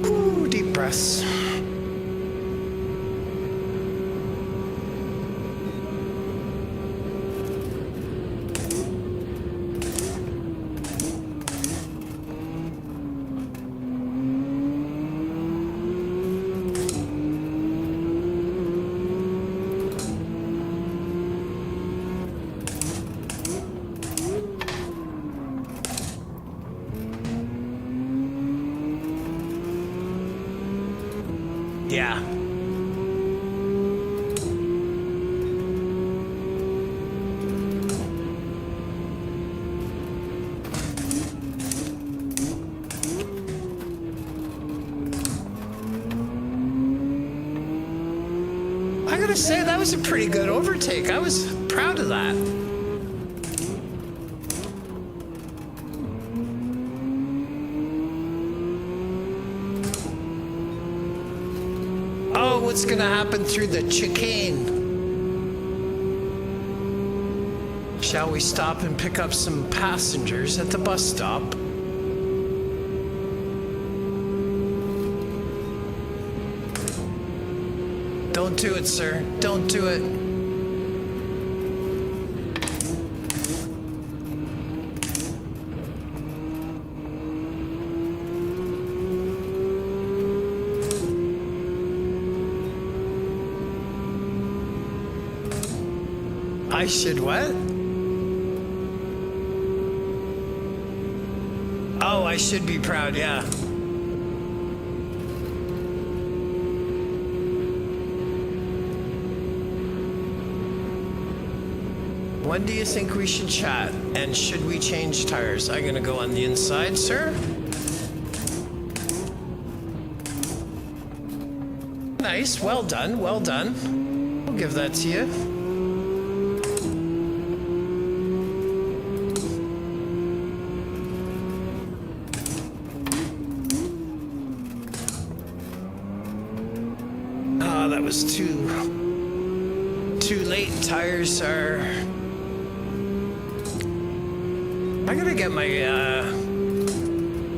Ooh, deep breaths. Yeah. I gotta say, that was a pretty good overtake. I was proud of that. Oh, what's gonna happen through the chicane? Shall we stop and pick up some passengers at the bus stop? Don't do it, sir. Don't do it. I should what? Oh, I should be proud, yeah. When do you think we should chat? And should we change tires? I'm gonna go on the inside, sir. Nice, well done, well done. I'll give that to you. Oh, that was too late. Tires are... I gotta get my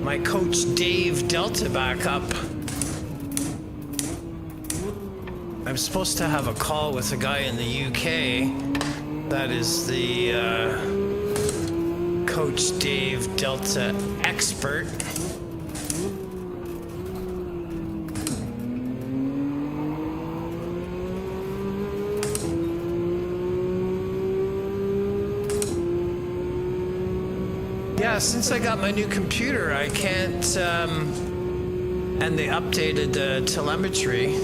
my Coach Dave Delta back up. I'm supposed to have a call with a guy in the UK that is the Coach Dave Delta expert. Yeah, since I got my new computer, I can't, and they updated the telemetry.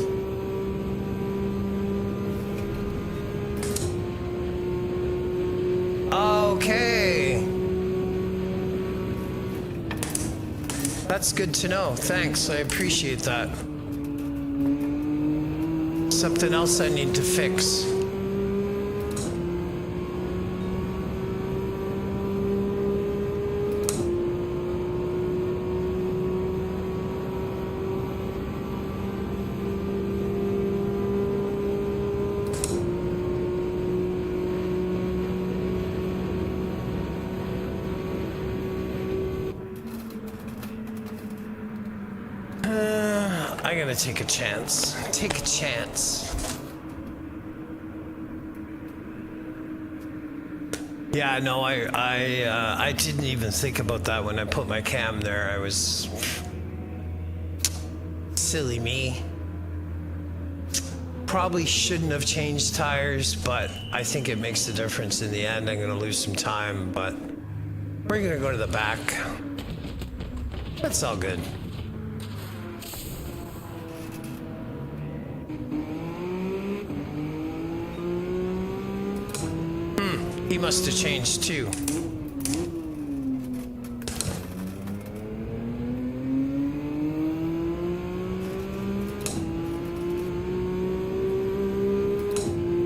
Okay. That's good to know. Thanks. I appreciate that. Something else I need to fix. I'm gonna take a chance. Take a chance. Yeah, no, I didn't even think about that when I put my cam there. I was silly me. Probably shouldn't have changed tires, but I think it makes a difference in the end. I'm gonna lose some time, but we're gonna go to the back. That's all good. He must have changed too.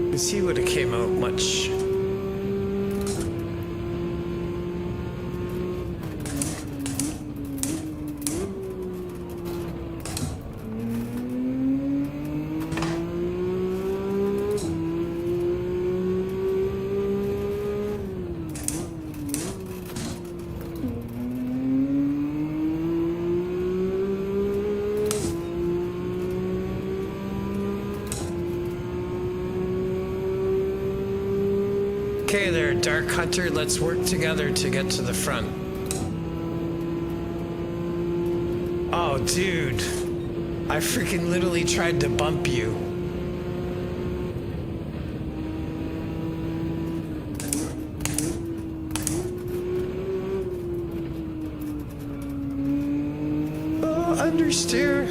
Because he would have came out much. Okay there, Dark Hunter, let's work together to get to the front. Oh, dude. I freaking literally tried to bump you. Oh, understeer.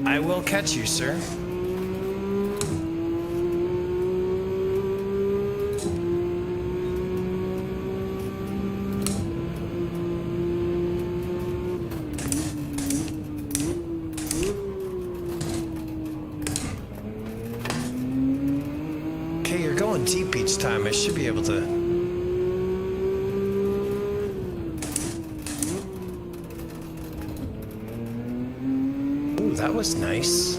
I will catch you, sir. Okay, you're going deep each time. I should be able to... That was nice.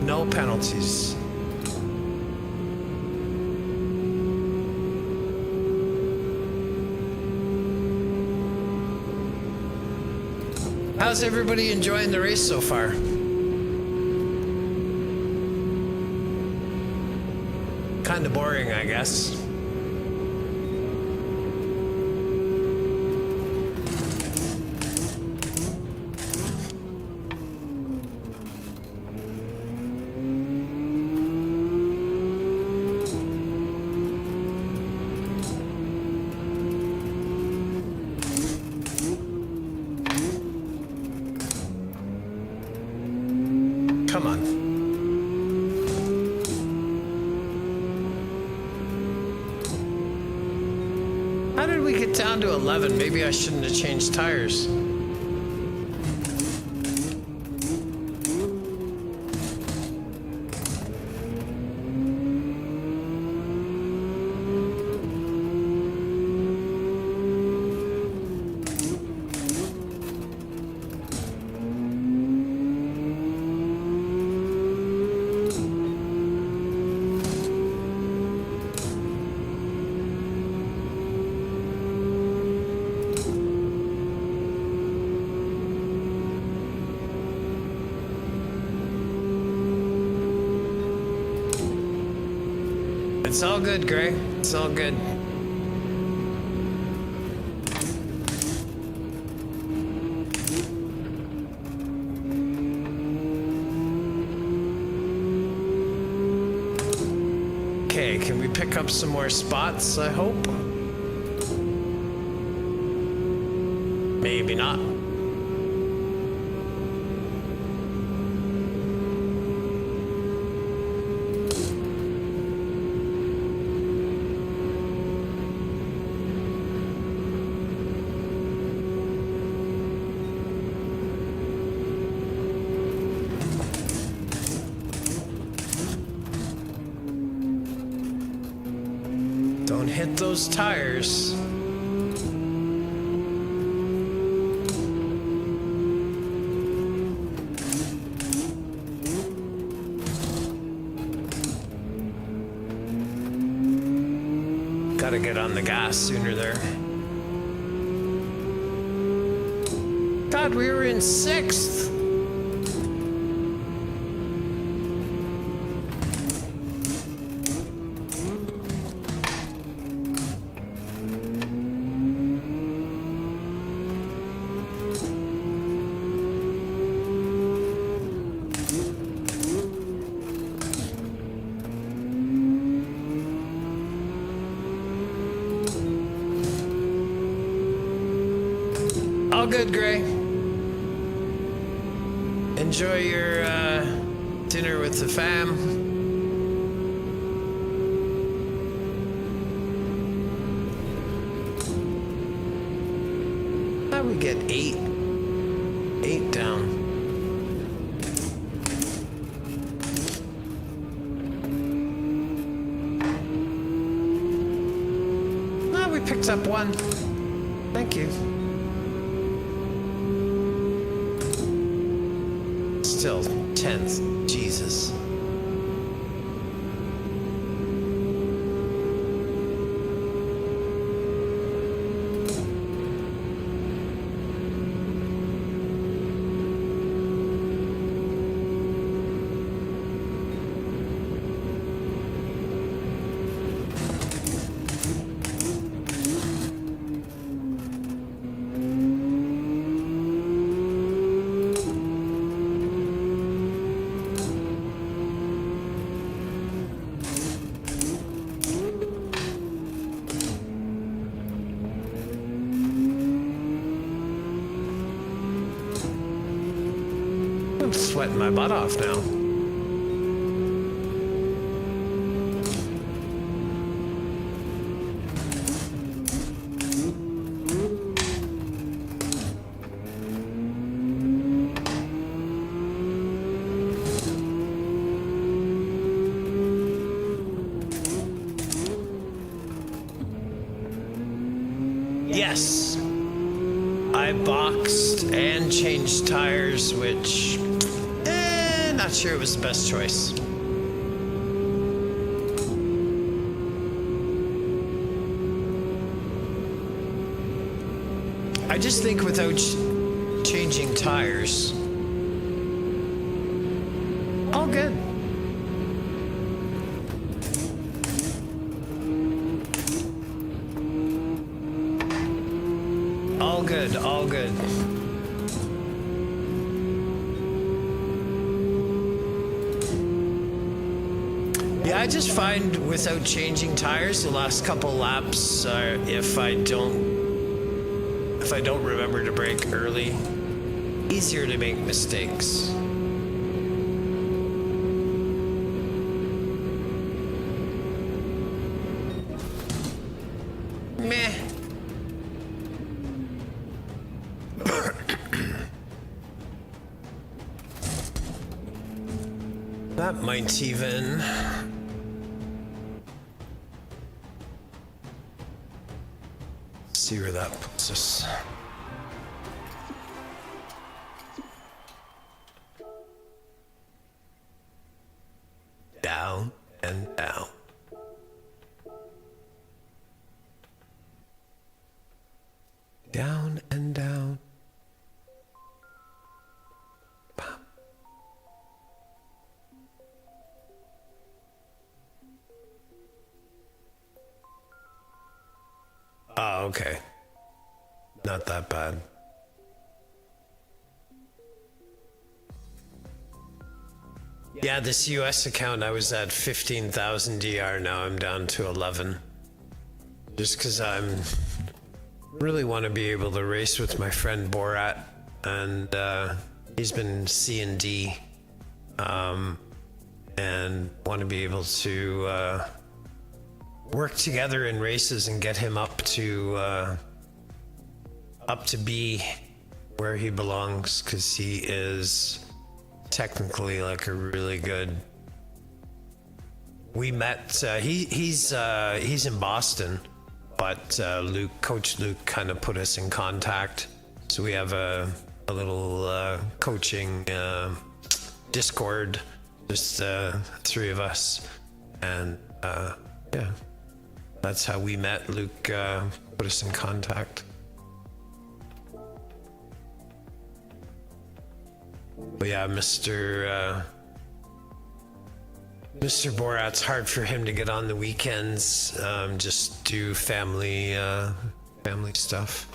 No penalties. How's everybody enjoying the race so far? Kind of boring, I guess. Come on. get down to 11. Maybe I shouldn't have changed tires. It's all good, Gray. It's all good. Okay, can we pick up some more spots, I hope? Maybe not. Don't hit those tires. Gotta get on the gas sooner there. God, we were in 6th. All good, Gray. Enjoy your dinner with the fam. How we get 8? 8 down. Ah, we picked up 1. Thank you. Still 10th. Jesus. I'm sweating my butt off now. Yes, I boxed and changed tires, which, not sure it was the best choice. I just think without changing tires, all good. All good, all good. Yeah, I just find without changing tires the last couple laps, if I don't remember to brake early, easier to make mistakes. Meh. That might even... see where that puts us. Down and down. Down and down. Bam. Oh, okay. Not that bad. Yeah, this US account, I was at 15,000 DR. Now I'm down to 11. Just because I'm really want to be able to race with my friend Borat, and he's been C&D, and want to be able to work together in races and get him up to B, where he belongs, because he is technically like a really good. We met. He's in Boston, but Coach Luke kind of put us in contact. So we have a little coaching Discord, just three of us, and yeah, that's how we met. Luke put us in contact. But yeah, Mr. Borat's hard for him to get on the weekends. Just do family stuff.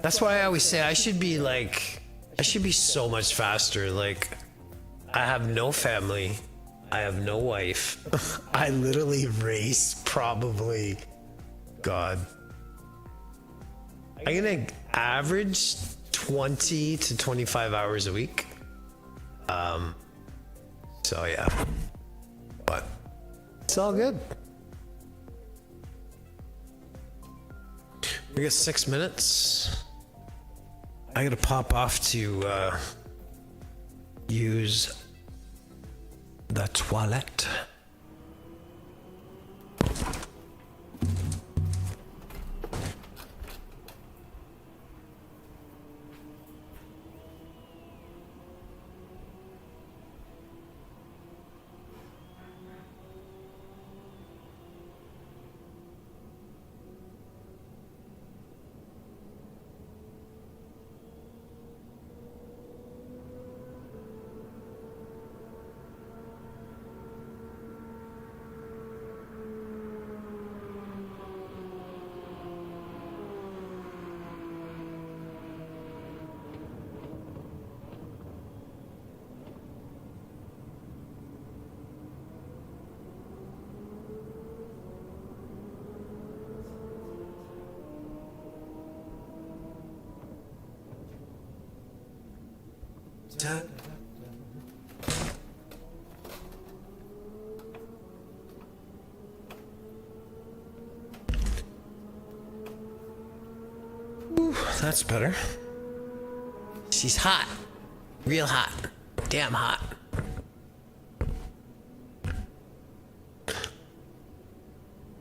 That's why I always say I should be so much faster. Like, I have no family. I have no wife. I literally race probably, God, I'm gonna average 20 to 25 hours a week. So yeah, but it's all good. We got 6 minutes. I gotta pop off to use the toilet. Ooh, that's better. She's hot. Real hot. Damn hot.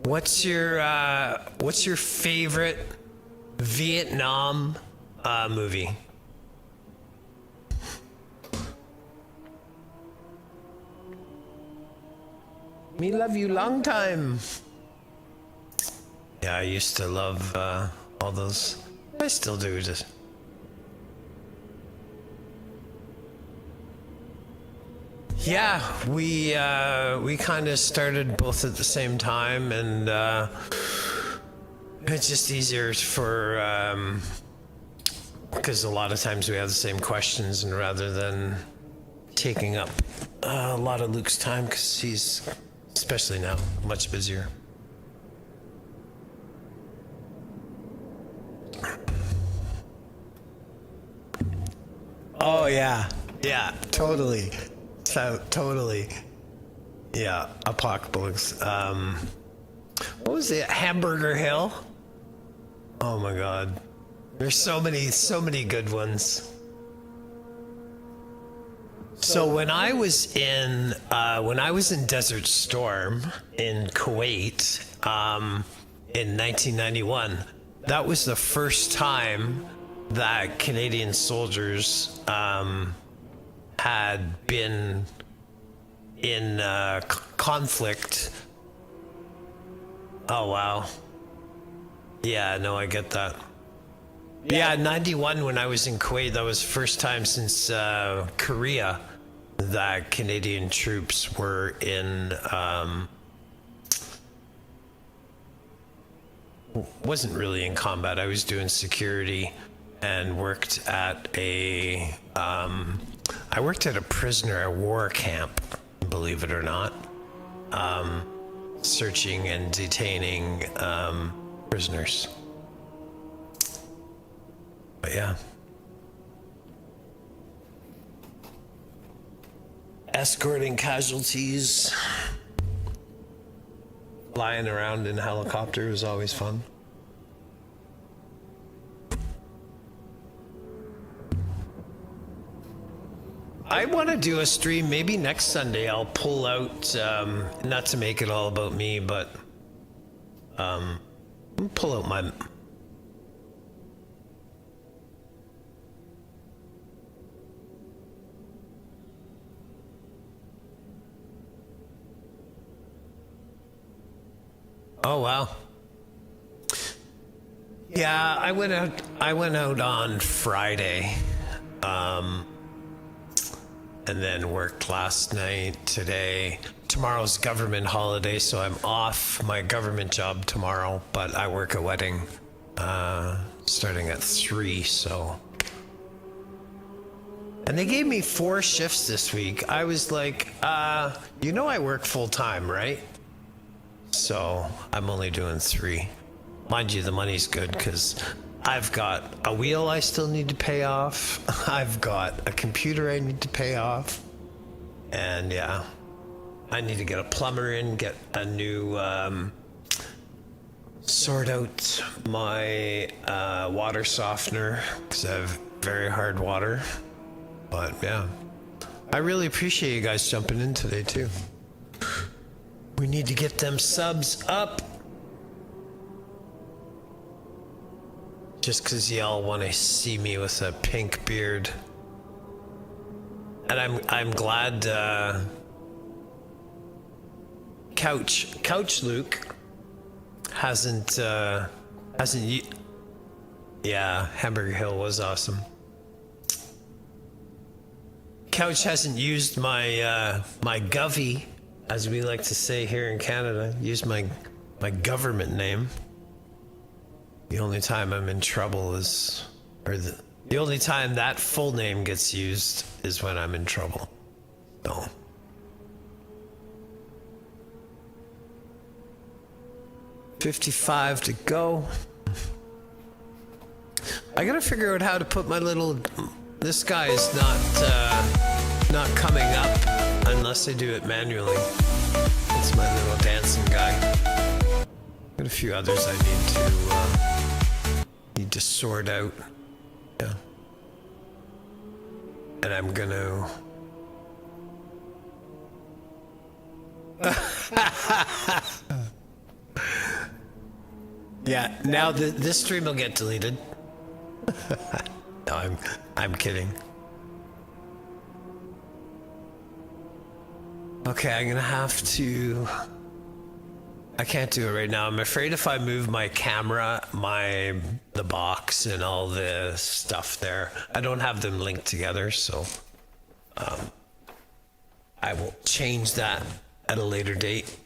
What's your favorite Vietnam movie? Me love you long time. Yeah, I used to love all those. I still do. Just yeah, we kind of started both at the same time, and it's just easier for because a lot of times we have the same questions, and rather than taking up a lot of Luke's time, because he's, especially now, much busier. Oh yeah, totally. So totally, yeah. Apocalypse. What was it? Hamburger Hill. Oh my God, there's so many good ones. So when I was in Desert Storm in Kuwait in 1991, that was the first time that Canadian soldiers had been in conflict. Oh wow. Yeah, no, I get that. Yeah, 91 when I was in Kuwait, that was the first time since Korea that Canadian troops were in, wasn't really in combat. I was doing security and worked at a prisoner of war camp, believe it or not, searching and detaining prisoners. But yeah. Escorting casualties, flying around in helicopter was always fun. I want to do a stream maybe next Sunday. I'll pull out, not to make it all about me, but I'll pull out my... Oh wow. Yeah, I went out on Friday. And then worked last night, today. Tomorrow's government holiday, so I'm off my government job tomorrow, but I work a wedding starting at 3, so. And they gave me 4 shifts this week. I was like, you know I work full time, right? So I'm only doing 3. Mind you, the money's good because I've got a wheel I still need to pay off. I've got a computer I need to pay off. And yeah, I need to get a plumber in, get a new, sort out my water softener because I have very hard water. But yeah, I really appreciate you guys jumping in today too. We need to get them subs up. Just because y'all want to see me with a pink beard. And I'm glad Couch Luke hasn't yeah, Hamburger Hill was awesome. Couch hasn't used my my govy, as we like to say here in Canada, used my government name. The only time I'm in trouble is, or the only time that full name gets used is when I'm in trouble. So. $55 to go. I gotta figure out how to put my little. This guy is not coming up unless I do it manually. It's my little dancing guy. Got a few others I need to sort out. Yeah. And I'm gonna. Yeah, now this stream will get deleted. No, I'm kidding. Okay, I'm gonna have to. I can't do it right now. I'm afraid if I move my camera, the box and all the stuff there, I don't have them linked together, so I will change that at a later date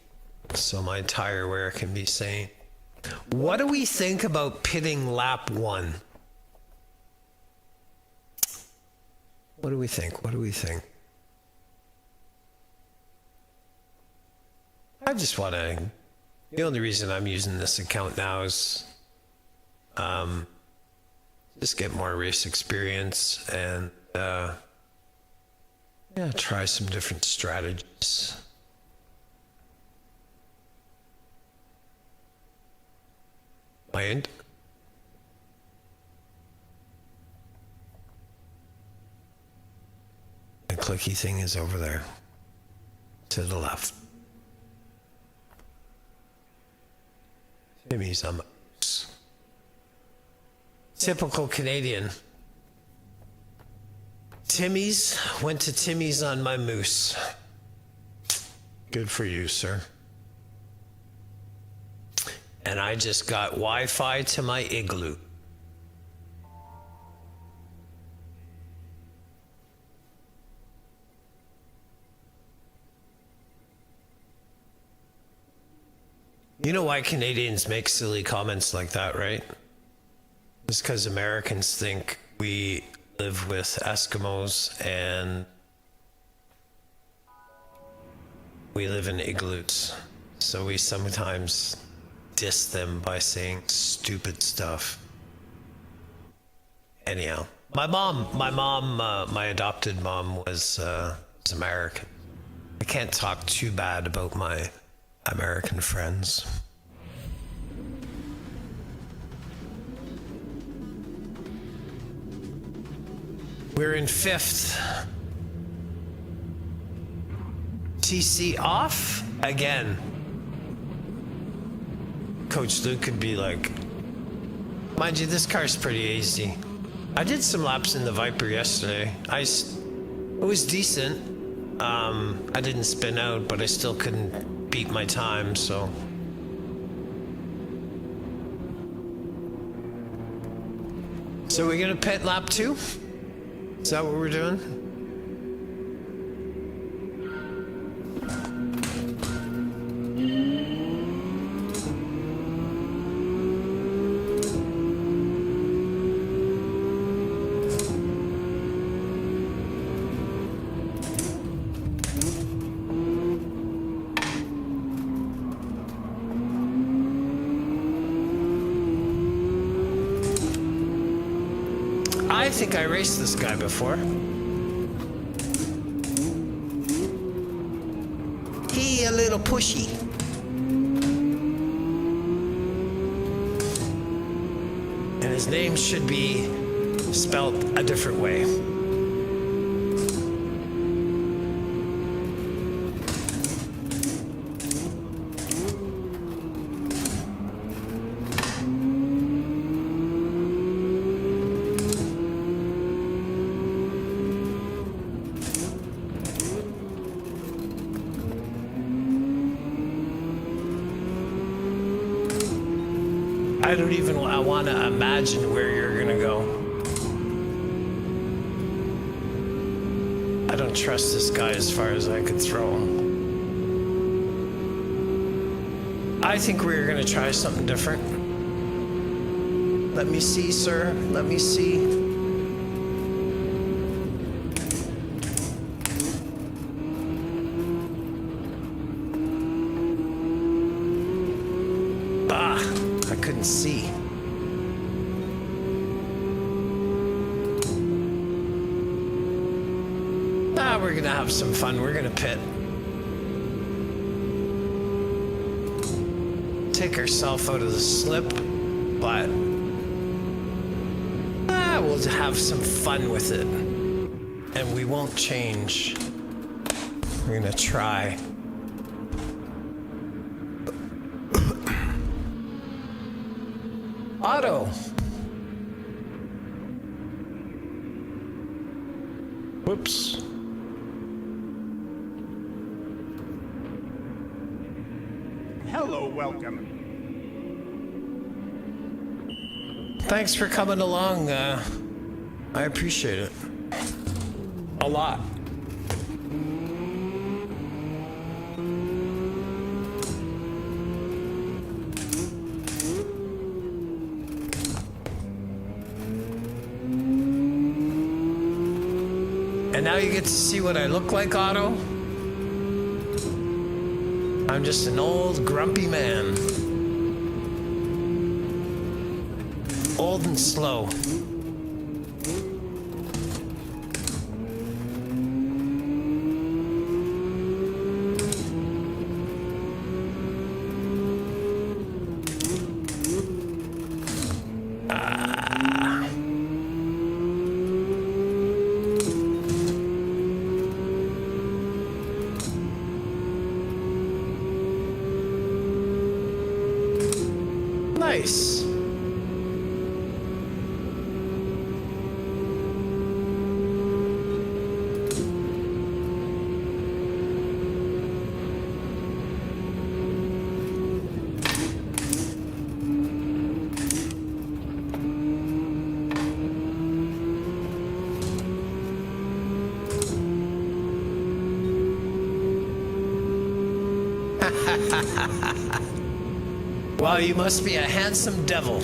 so my tire wear can be sane. What do we think about pitting lap 1? What do we think? What do we think? I just want to. The only reason I'm using this account now is just get more race experience and yeah, try some different strategies. And clicky thing is over there. To the left. Timmy's on my moose. Typical Canadian. Timmy's went to Timmy's on my moose. Good for you, sir. And I just got Wi-Fi to my igloo. You know why Canadians make silly comments like that, right? It's because Americans think we live with Eskimos and we live in igloos. So we sometimes diss them by saying stupid stuff. Anyhow, my adopted mom was American. I can't talk too bad about my American friends. We're in 5th. TC off again. Coach Luke could be like, mind you, this car's pretty easy. I did some laps in the Viper yesterday. It was decent. I didn't spin out, but I still couldn't beat my time, so. So we're gonna pit lap 2? Is that what we're doing? I think I raced this guy before. He a little pushy. And his name should be spelt a different way. I don't even want to imagine where you're gonna go. I don't trust this guy as far as I could throw him. I think we're gonna try something different. Let me see, sir. Let me see. Couldn't see. We're gonna have some fun. We're gonna pit. Take ourselves out of the slip, but we'll have some fun with it. And we won't change. We're gonna try. Otto. Whoops. Hello, welcome. Thanks for coming along. I appreciate it. A lot. And now you get to see what I look like, Otto. I'm just an old grumpy man. Old and slow. Nice. Wow, you must be a handsome devil.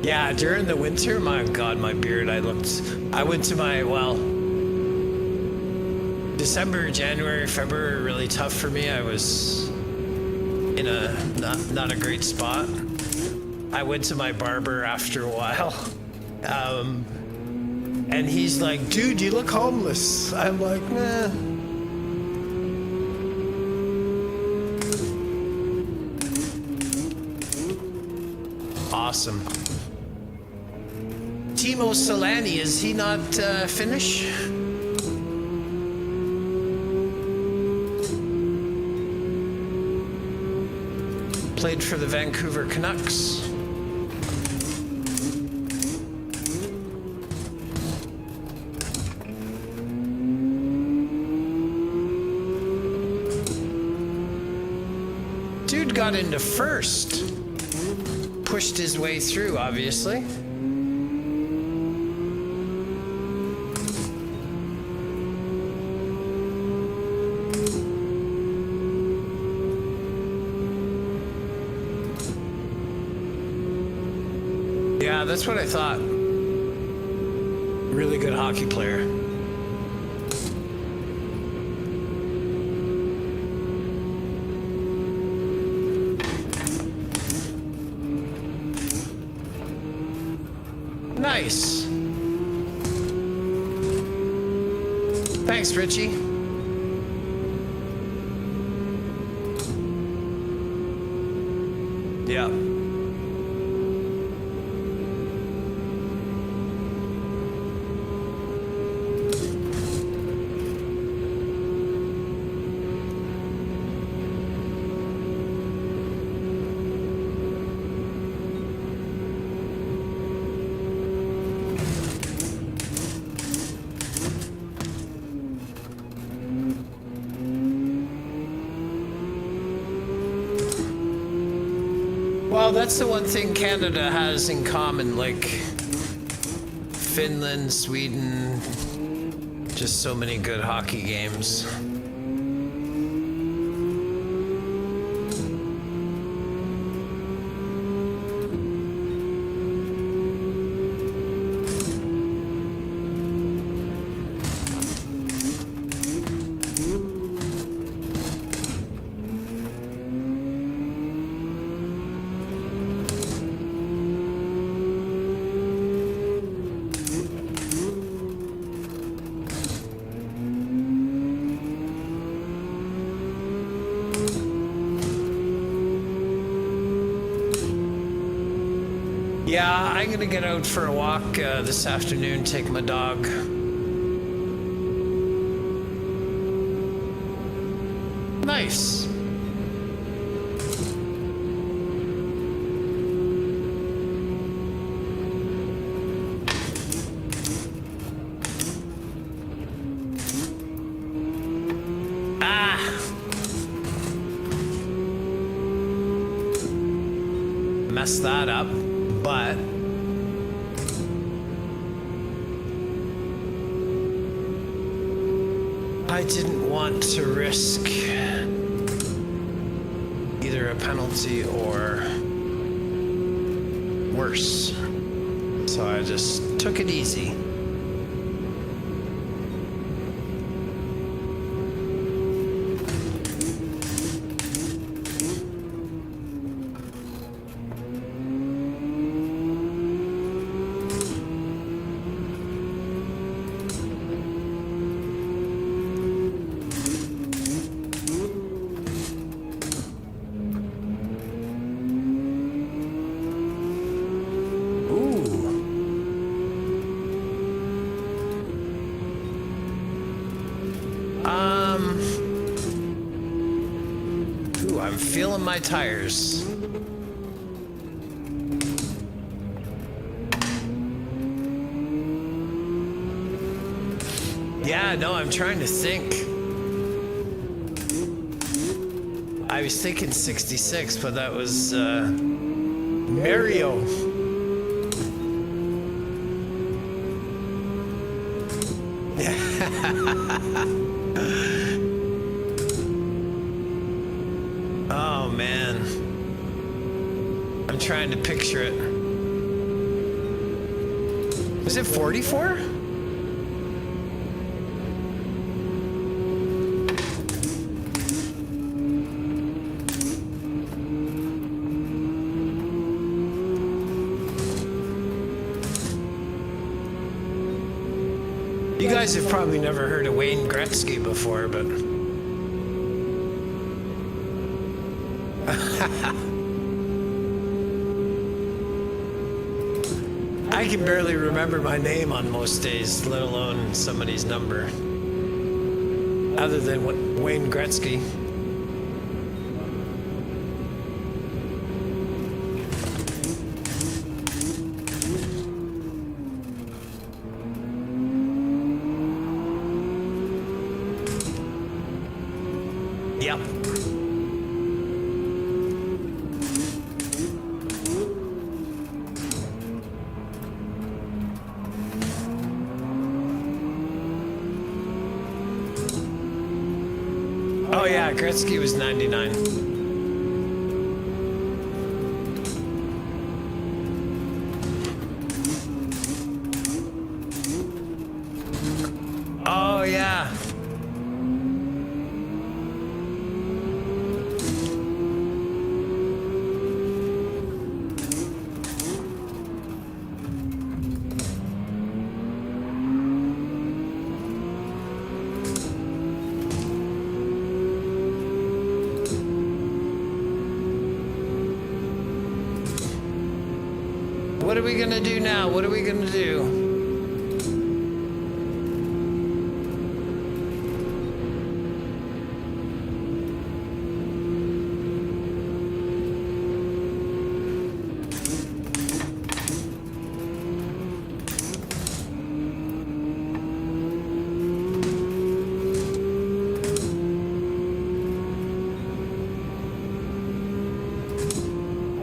Yeah, during the winter, my God, my beard, I went to my, well, December, January, February, really tough for me. I was in a not a great spot. I went to my barber after a while. And he's like, dude, you look homeless. I'm like, nah. Awesome. Timo Solani, is he not Finnish? Played for the Vancouver Canucks. Dude got into first. Pushed his way through, obviously. Yeah, that's what I thought. Really good hockey player. Nice. Thanks, Richie. Yeah. Well, that's the one thing Canada has in common, like Finland, Sweden, just so many good hockey games. Yeah, I'm gonna get out for a walk this afternoon, take my dog. Nice. Messed that up, but I didn't want to risk either a penalty or worse, so I just took it easy. feeling my tires. Yeah, no, I'm trying to think. I was thinking 66, but that was Mario. Oh man, I'm trying to picture it. Was it 44? You guys have probably never heard of Wayne Gretzky before, but I can barely remember my name on most days, let alone somebody's number. Other than Wayne Gretzky. Yep. Oh yeah, Gretzky was 99. Oh yeah. What are we gonna do now? What are we gonna do?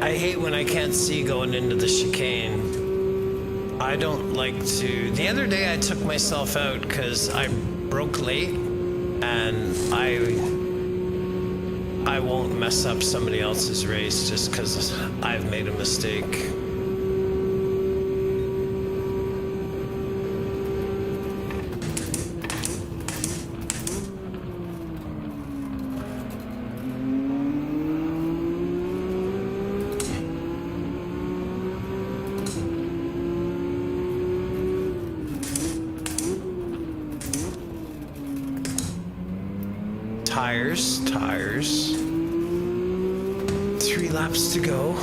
I hate when I can't see going into the chicane. I don't like to. The other day I took myself out because I broke late, and I won't mess up somebody else's race just because I've made a mistake. Tires. 3 laps to go.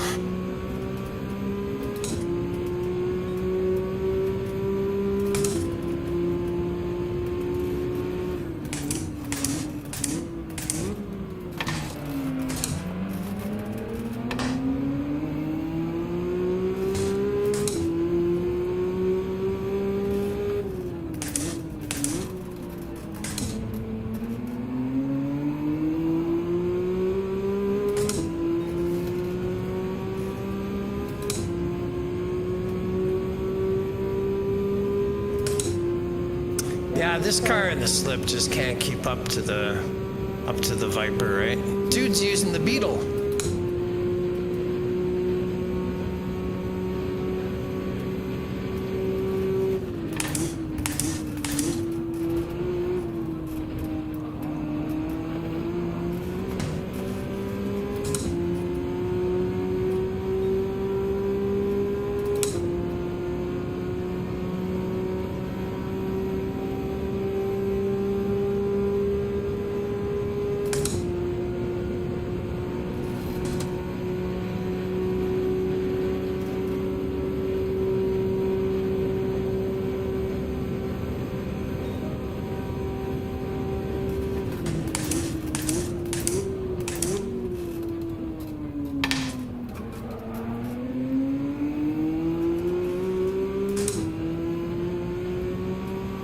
Yeah, this car in the slip just can't keep up to the Viper, right? Dude's using the Beetle.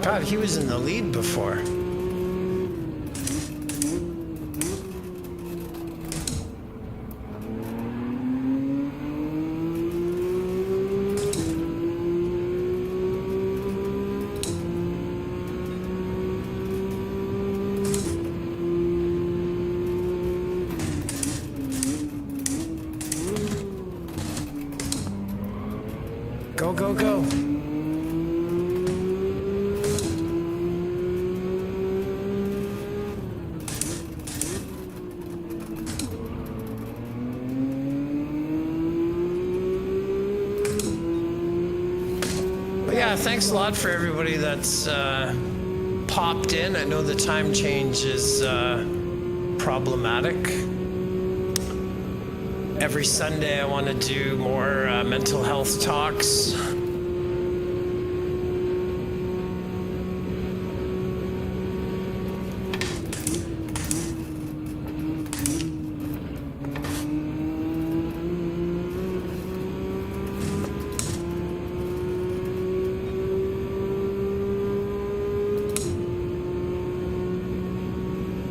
God, he was in the lead before. Go, go, go. But yeah, thanks a lot for everybody that's popped in. I know the time change is problematic. Every Sunday I want to do more mental health talks.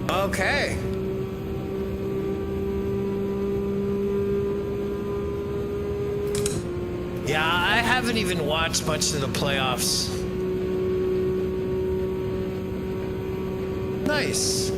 Okay. Yeah, I haven't even watched much of the playoffs. Nice.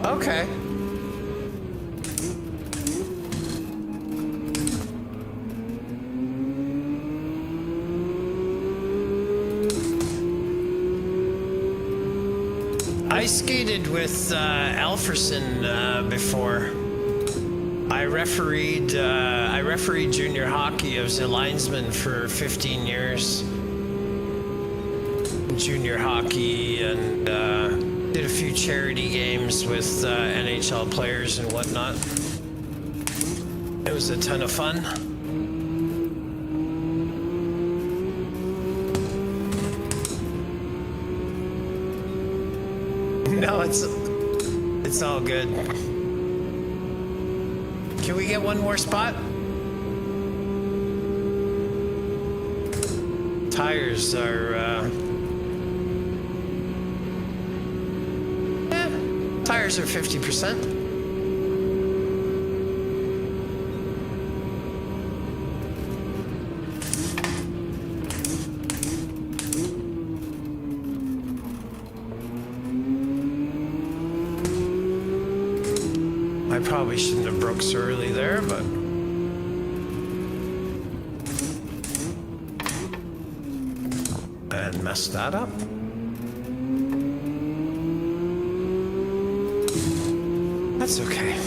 Okay. I skated with Alferson before. I refereed junior hockey. I was a linesman for 15 years. Junior hockey, and did a few charity games with NHL players and whatnot. It was a ton of fun. No, it's all good. Can we get one more spot? Tires are tires are 50%. I probably shouldn't have broke so early there, but and messed that up. That's okay.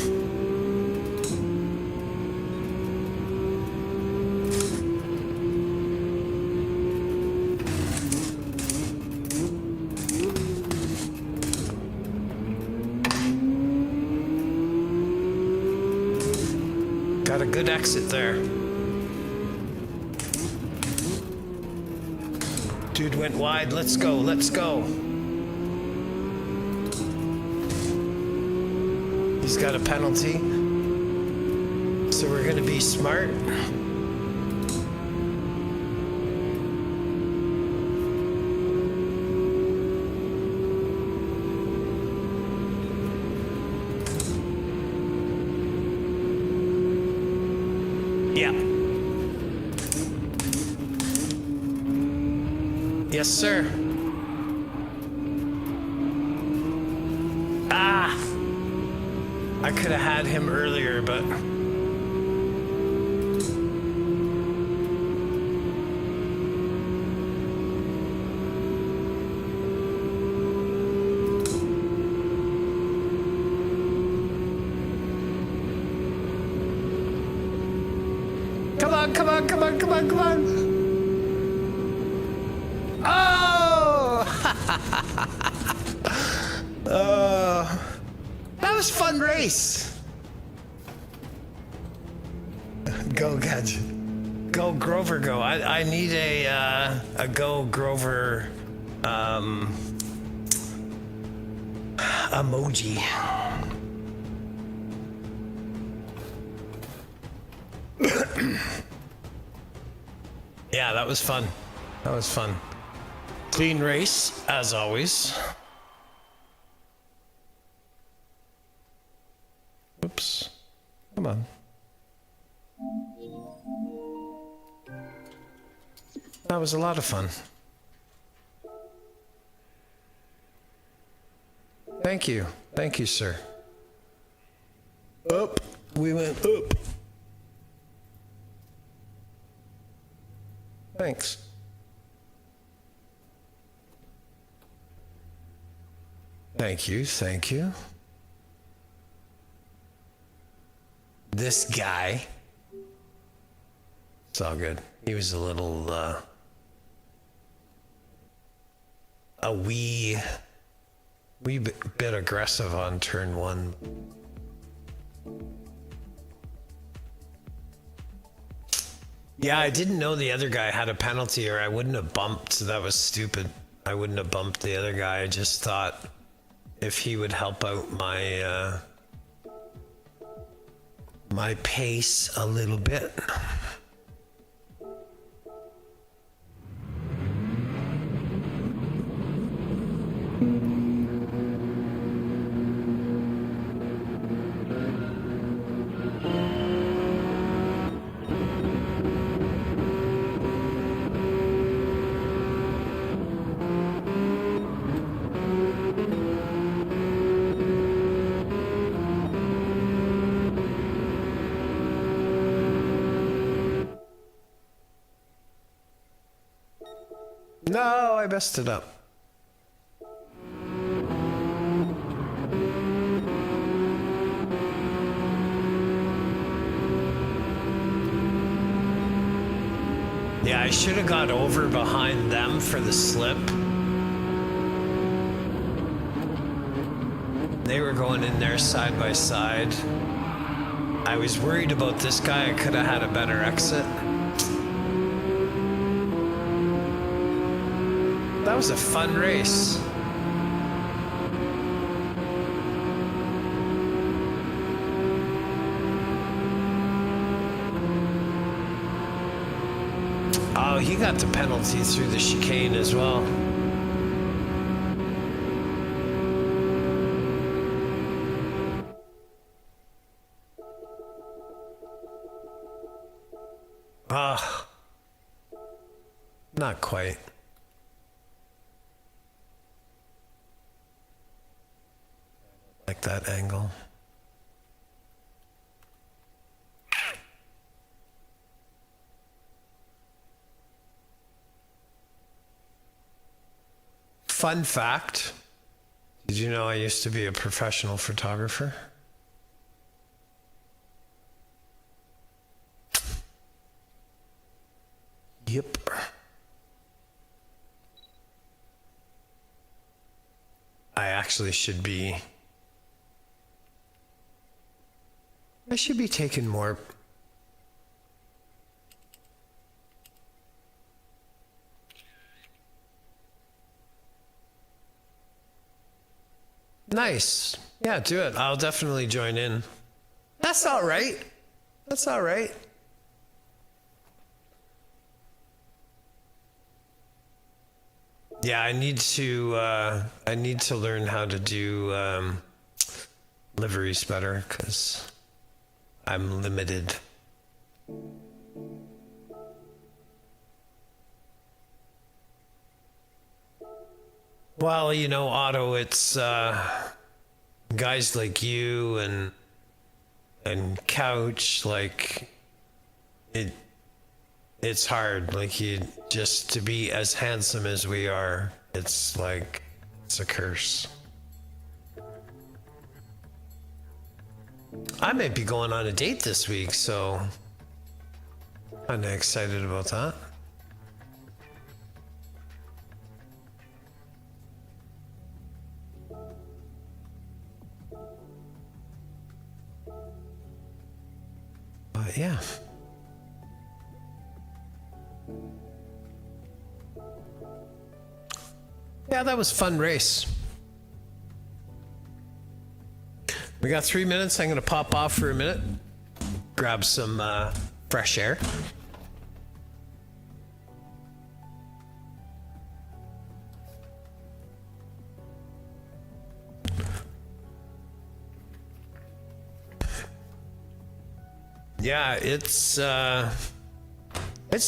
Got a good exit there. Dude went wide. Let's go. Let's go. He's got a penalty. So we're going to be smart. Yeah. Yes, sir. Ah! I could have had him earlier, but... on, come on, come on, come on, come on. Oh! That was a fun race. Go, Gadget. Go, Grover, go. I need a Go, Grover, emoji. Yeah, that was fun. That was fun. Clean race, as always. Oops. Come on. That was a lot of fun. Thank you. Thank you, sir. Up. We went up. Thanks. Thank you, thank you. This guy. It's all good. He was a little, a wee bit aggressive on turn one. Yeah, I didn't know the other guy had a penalty, or I wouldn't have bumped. So that was stupid. I wouldn't have bumped the other guy. I just thought if he would help out my my pace a little bit. No, I messed it up. Yeah, I should have got over behind them for the slip. They were going in there side by side. I was worried about this guy. I could have had a better exit. That was a fun race. Oh, he got the penalty through the chicane as well. Ah, not quite. Like that angle. Fun fact, did you know I used to be a professional photographer? Yep. I actually should be taking more. Nice. Yeah, do it. I'll definitely join in. That's all right. That's all right. Yeah, I need to learn how to do liveries better because I'm limited. Well, you know, Otto, it's guys like you and Couch, like it's hard. Like you just to be as handsome as we are, it's like it's a curse. I might be going on a date this week, so Kind of excited about that. But yeah. Yeah, that was a fun race. We got 3 minutes. I'm going to pop off for a minute, grab some fresh air. Yeah, it's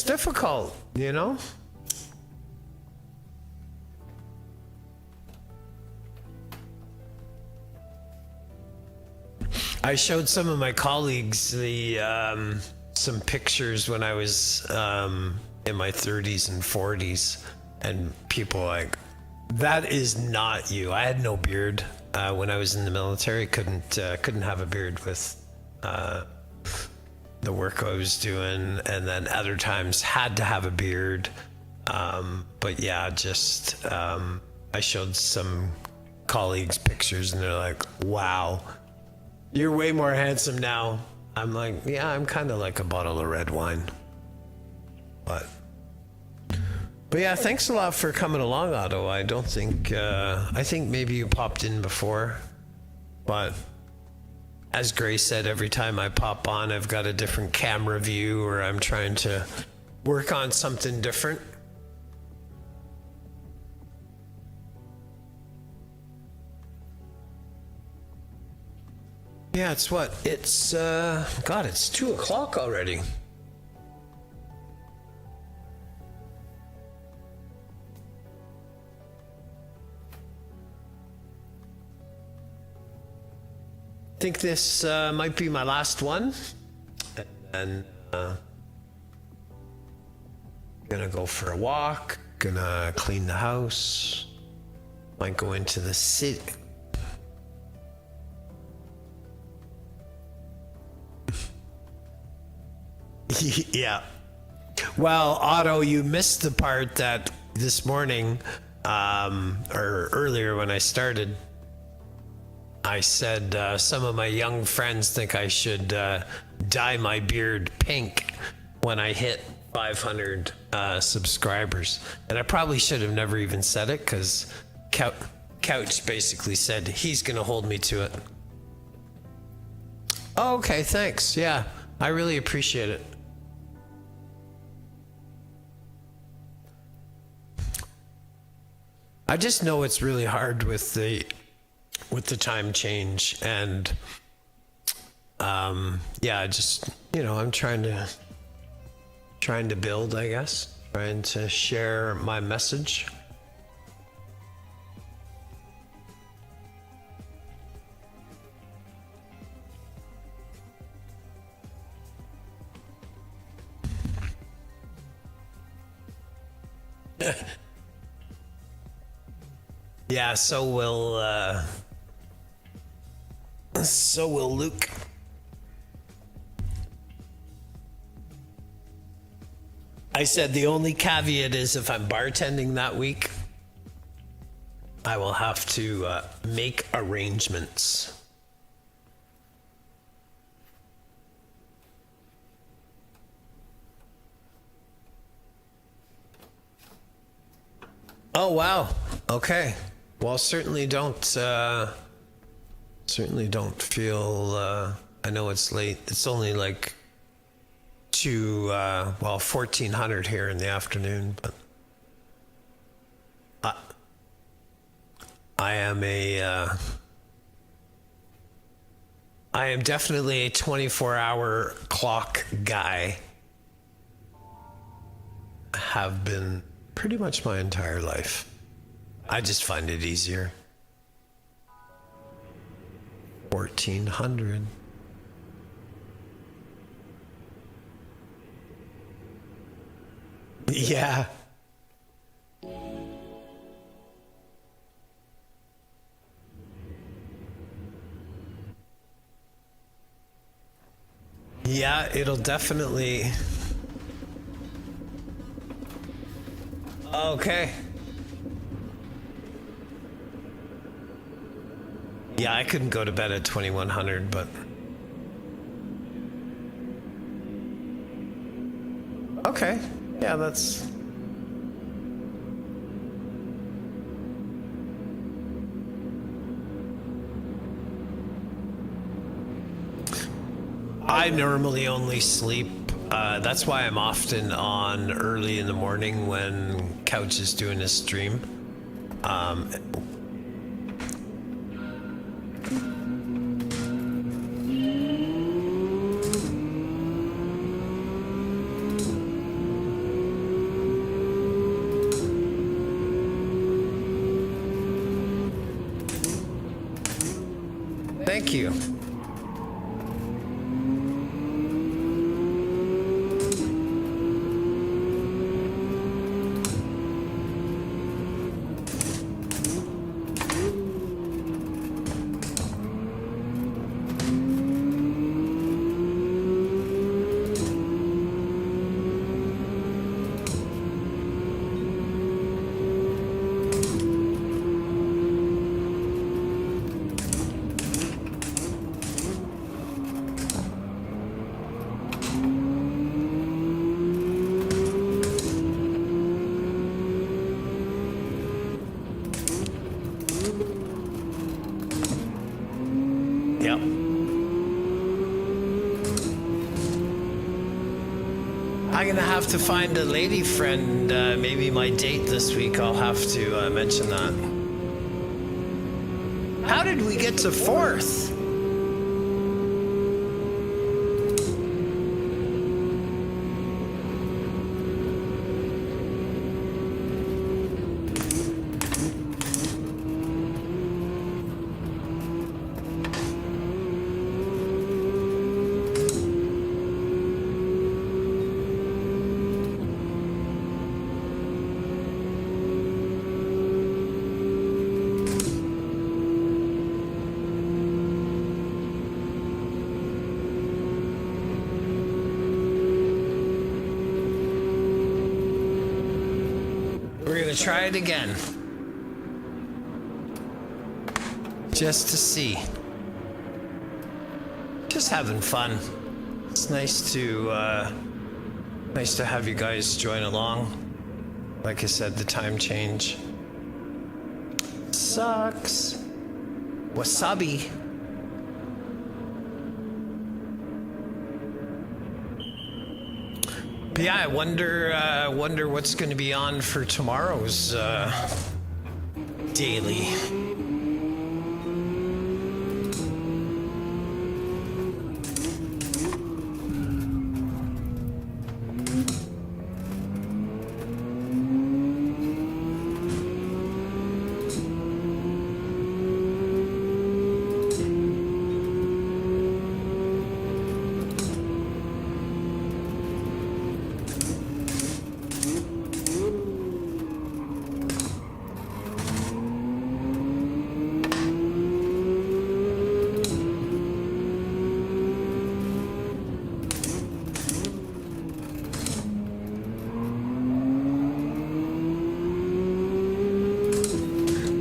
difficult, you know? I showed some of my colleagues the some pictures when I was in my 30s and 40s, and people like, that is not you. I had no beard when I was in the military. Couldn't have a beard with the work I was doing, and then other times had to have a beard. But yeah, just I showed some colleagues pictures, and they're like, wow, you're way more handsome now. I'm like, yeah, I'm kind of like a bottle of red wine. But yeah, thanks a lot for coming along, Otto. I don't think, I think maybe you popped in before, but as Grace said, every time I pop on, I've got a different camera view, or I'm trying to work on something different. Yeah, it's what? It's, God, it's 2 o'clock already. I think this might be my last one. And gonna go for a walk, gonna clean the house, might go into the city. Yeah. Well, Otto, you missed the part that this morning, or earlier when I started, I said some of my young friends think I should dye my beard pink when I hit 500 subscribers. And I probably should have never even said it, because Couch basically said he's going to hold me to it. Oh, okay, thanks. Yeah, I really appreciate it. I just know it's really hard with the time change, and yeah, just, you know, I'm trying to build, I guess, trying to share my message. Yeah, so will Luke. I said the only caveat is if I'm bartending that week, I will have to make arrangements. Oh, wow. Okay. Well, certainly don't feel, I know it's late. It's only like 1400 here in the afternoon, but I am definitely a 24-hour clock guy. Have been pretty much my entire life. I just find it easier. 1400. Yeah. Yeah, it'll definitely Okay. Yeah, I couldn't go to bed at 2100, but... Okay. Yeah, that's... I normally only sleep. That's why I'm often on early in the morning when Couch is doing his stream. Thank you. Yep. I'm gonna have to find a lady friend, maybe my date this week. I'll have to mention that. How did we get to 4th? We're gonna try it again. Just to see. Just having fun. It's nice to have you guys join along. Like I said, the time change sucks. Wasabi. But yeah, I wonder what's going to be on for tomorrow's daily.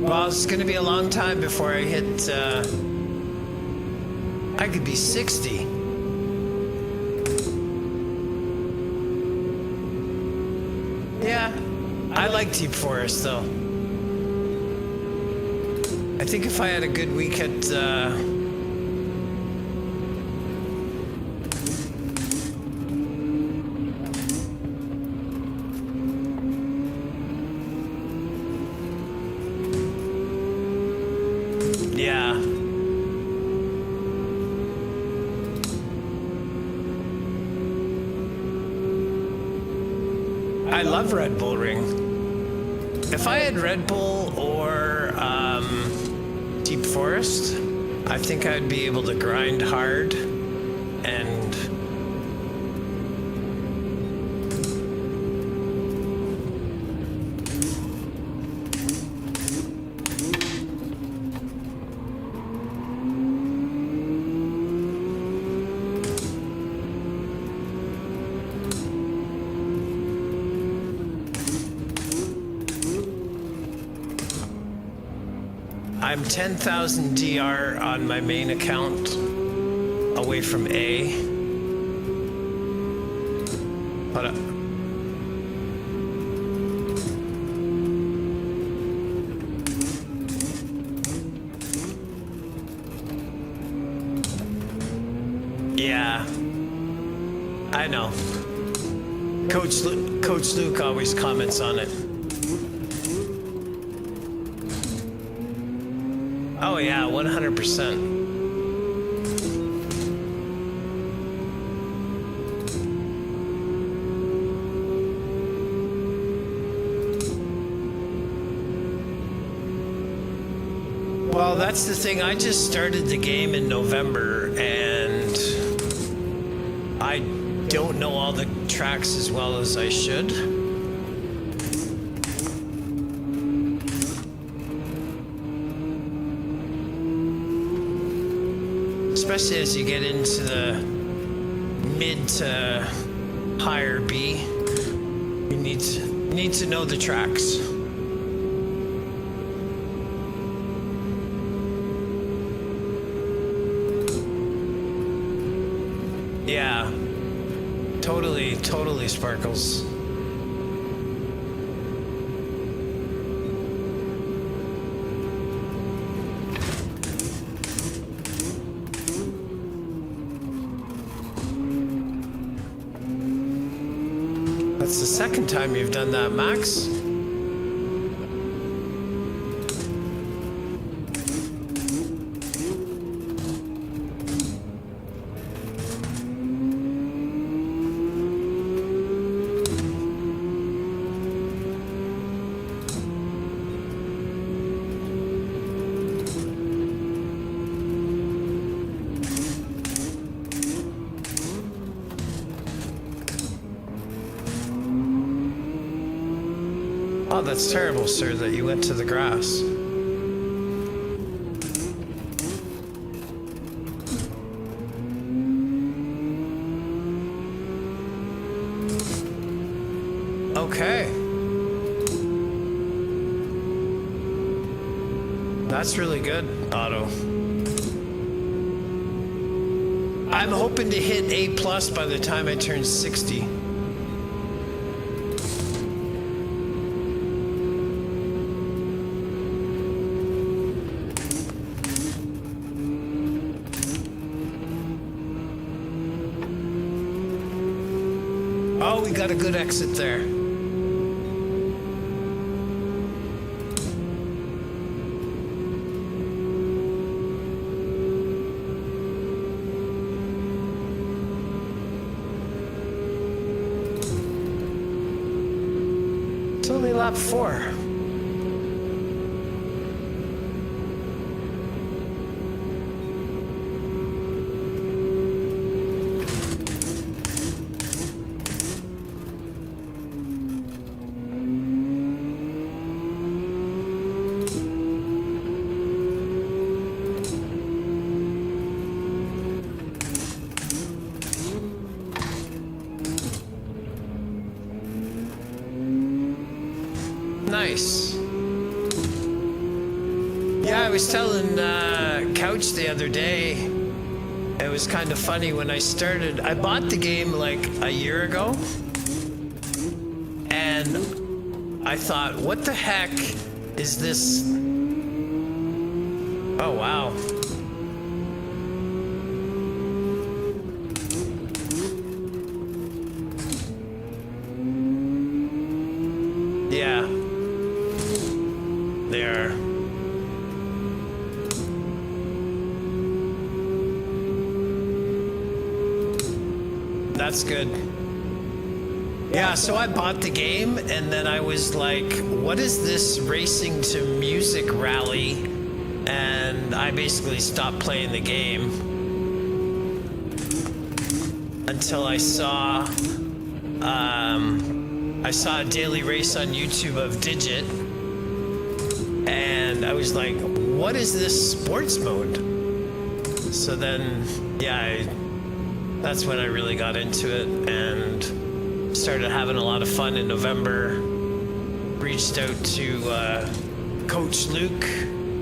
Well, it's gonna be a long time before I hit, I could be 60. Yeah, I like Deep Forest though. I think if I had a good week at, yeah. I love Red Bull Ring. If I had Red Bull or Deep Forest, I think I'd be able to grind hard and I'm 10,000 DR on my main account, away from A. Hold up. Yeah, I know. Coach Luke always comments on it. Oh yeah, 100%. Well, that's the thing. I just started the game in November, and I don't know all the tracks as well as I should. Especially as you get into the mid to higher B, you need to know the tracks. Yeah, totally Sparkles. That's the second time you've done that, Max. Oh, that's terrible, sir, that you went to the grass. Okay. That's really good, Otto. I'm hoping to hit A+ by the time I turn 60. Oh, we got a good exit there. It's only lap 4. Nice. Yeah, I was telling Couch the other day, it was kind of funny when I started. I bought the game like a year ago, and I thought, what the heck is this? Oh, wow. Yeah. They are. That's good. Yeah, so I bought the game and then I was like, what is this racing to music rally? And I basically stopped playing the game until I saw a daily race on YouTube of Digit, and I was like, what is this sports mode? So then, yeah, that's when I really got into it and started having a lot of fun in November. Reached out to Coach Luke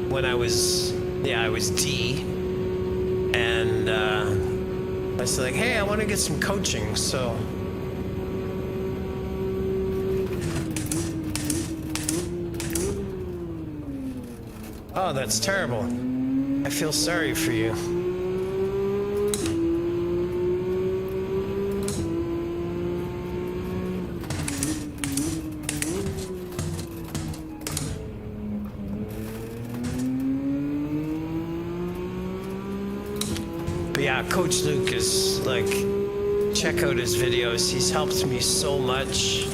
when I was D, and I said like, hey, I want to get some coaching, so. Oh, that's terrible. I feel sorry for you. But yeah, Coach Luke is like, check out his videos. He's helped me so much.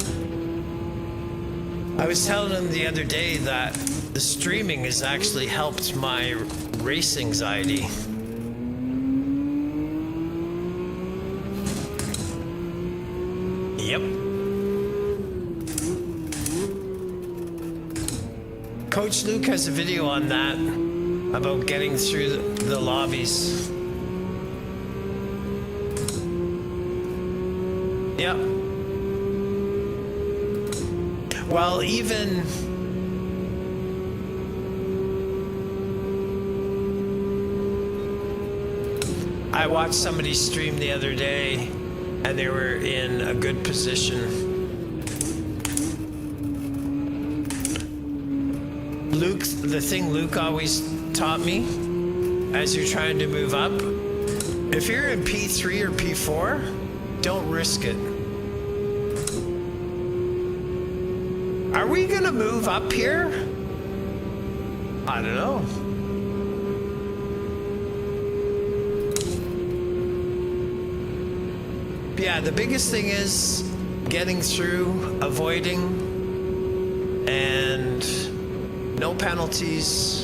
I was telling him the other day that the streaming has actually helped my race anxiety. Yep. Coach Luke has a video on that about getting through the lobbies. Yep. Well, even I watched somebody stream the other day and they were in a good position. Luke, the thing Luke always taught me as you're trying to move up, if you're in P3 or P4, don't risk it. Are we gonna move up here? I don't know. Yeah, the biggest thing is getting through, avoiding, and no penalties.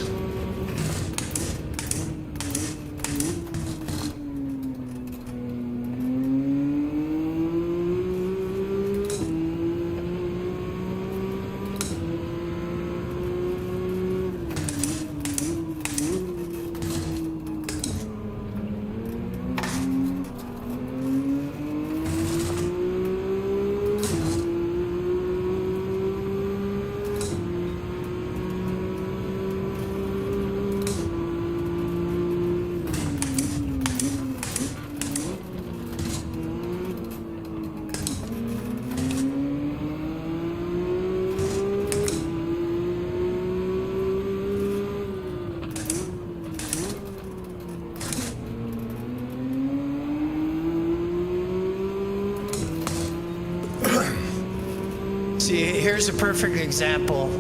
See, here's a perfect example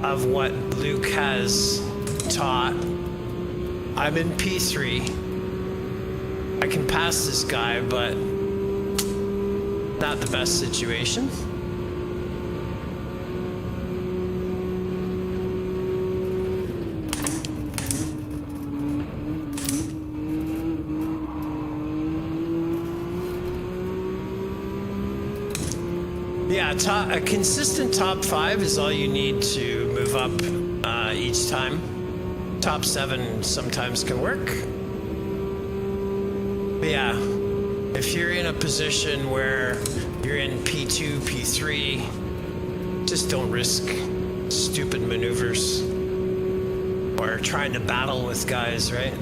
of what Luke has taught. I'm in P3. I can pass this guy, but not the best situation. Yeah, a consistent top 5 is all you need to move up each time. Top 7 sometimes can work. But yeah, if you're in a position where you're in P2, P3, just don't risk stupid maneuvers or trying to battle with guys, right?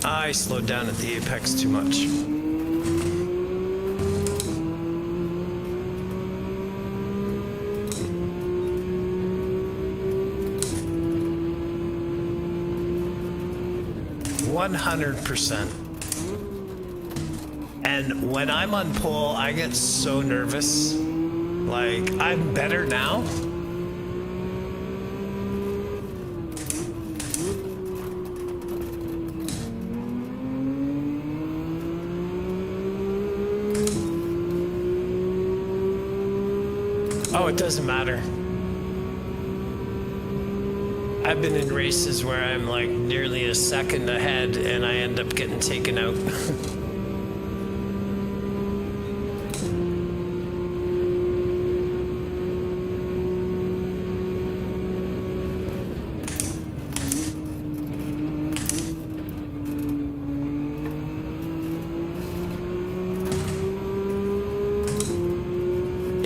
I slowed down at the apex too much. %. And when I'm on pole, I get so nervous. Like, I'm better now. Oh, it doesn't matter. I've been in races where I'm like nearly a second ahead and I end up getting taken out.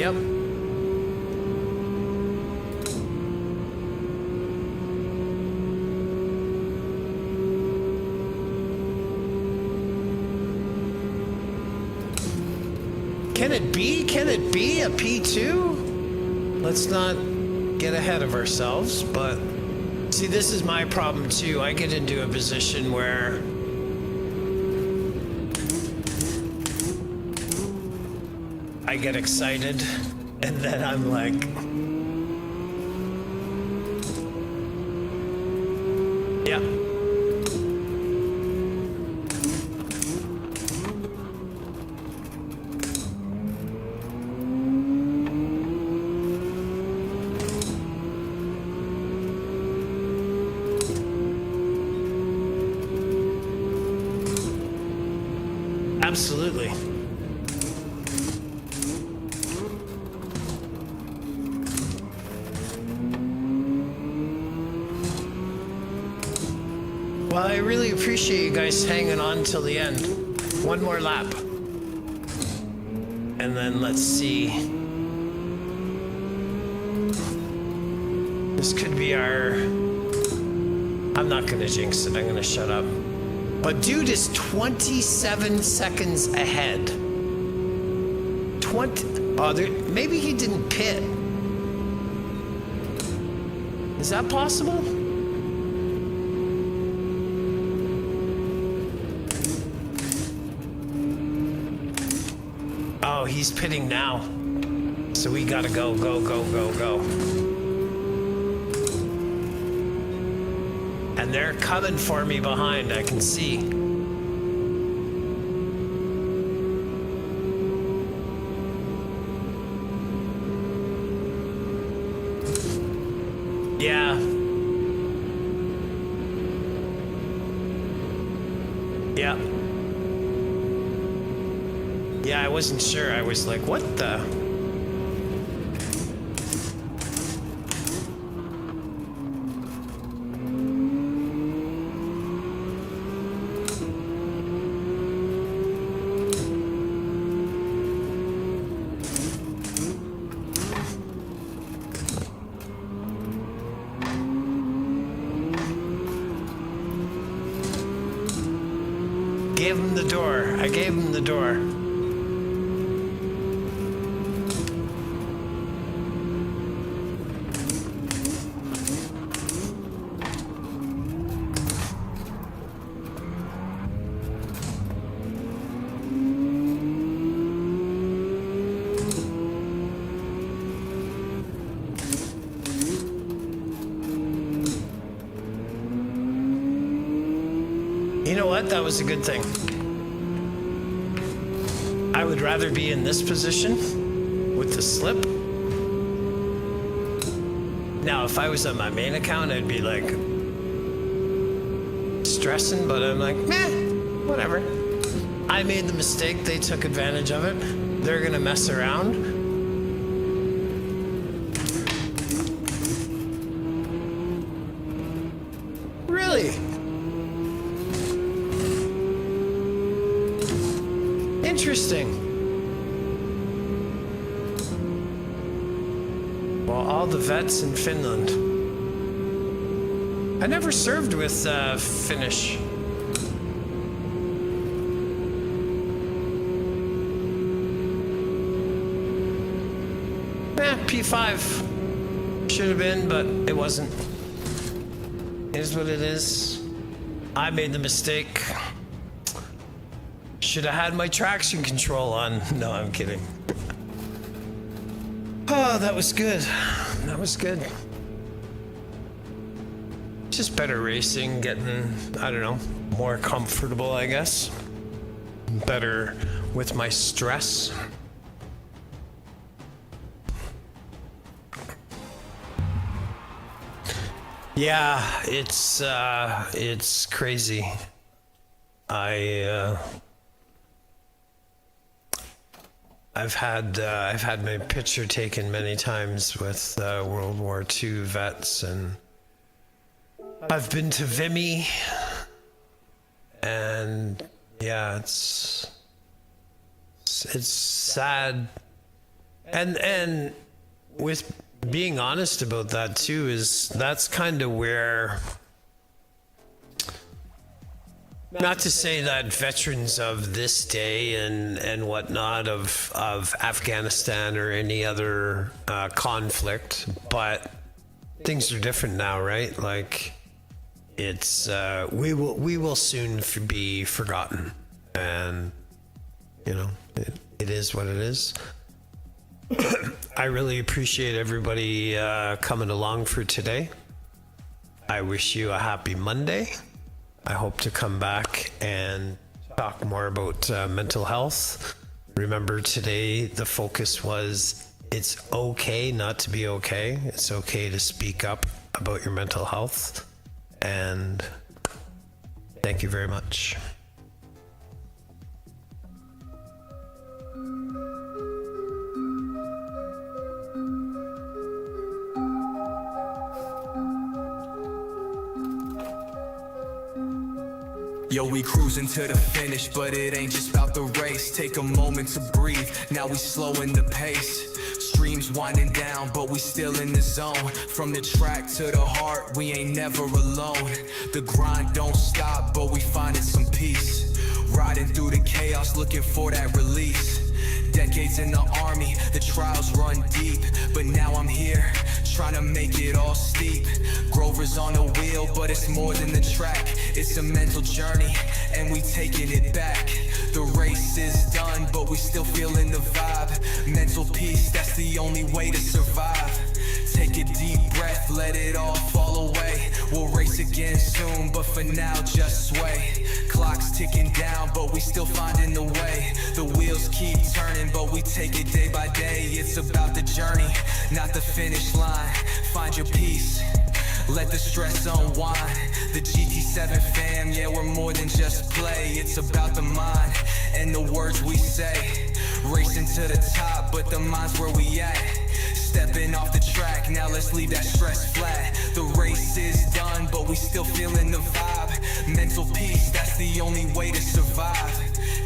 Yep. Can it be? Can it be a P2? Let's not get ahead of ourselves, but see, this is my problem too. I get into a position where I get excited and then I'm like, yeah. Absolutely. Well, I really appreciate you guys hanging on till the end. One more lap. And then let's see. This could be our... I'm not gonna jinx it, I'm gonna shut up. But dude is 27 seconds ahead. 20... Oh, maybe he didn't pit. Is that possible? Oh, he's pitting now. So we gotta go, go, go, go, go. And they're coming for me behind, I can see. Yeah. Yeah. Yeah, I wasn't sure. I was like, what the? Gave him the door. I gave him the door. You know what? That was a good thing. I would rather be in this position with the slip. Now, if I was on my main account, I'd be like stressing, but I'm like, meh, whatever. I made the mistake. They took advantage of it. They're gonna mess around. Really? Interesting. Well, all the vets in Finland. I never served with Finnish. P5. Should have been, but it wasn't. It is what it is. I made the mistake. Should have had my traction control on. No, I'm kidding. Oh, that was good. That was good. Just better racing, getting, I don't know, more comfortable, I guess. Better with my stress. Yeah, it's crazy. I've had my picture taken many times with World War II vets, and I've been to Vimy, and yeah, it's sad And with being honest about that too, that's kind of where, not to say that veterans of this day and whatnot of Afghanistan or any other conflict, but things are different now, right? Like it's we will soon be forgotten, and you know it is what it is. I really appreciate everybody coming along for today. I wish you a happy Monday. I hope to come back and talk more about mental health. Remember, today the focus was it's okay not to be okay. It's okay to speak up about your mental health. And thank you very much. Yo, we cruising to the finish, but it ain't just about the race. Take a moment to breathe, now we slowing the pace. Streams winding down, but we still in the zone. From the track to the heart, we ain't never alone. The grind don't stop, but we finding some peace. Riding through the chaos, looking for that release. Decades in the army, the trials run deep. But now I'm here, trying to make it all steep. Grover's on the wheel, but it's more than the track. It's a mental journey, and we taking it back. The race is done, but we still feeling the vibe. Mental peace, that's the only way to survive. Take a deep breath, let it all fall away. We'll race again soon, but for now just sway. Clock's ticking down, but we still finding the way. The wheels keep turning, but we take it day by day. It's about the journey, not the finish line. Find your peace, let the stress unwind. The GT7 fam, yeah, we're more than just play. It's about the mind and the words we say. Racing to the top, but the mind's where we at. Stepping off the track, now let's leave that stress flat. The race is done, but we still feeling the vibe. Mental peace, that's the only way to survive.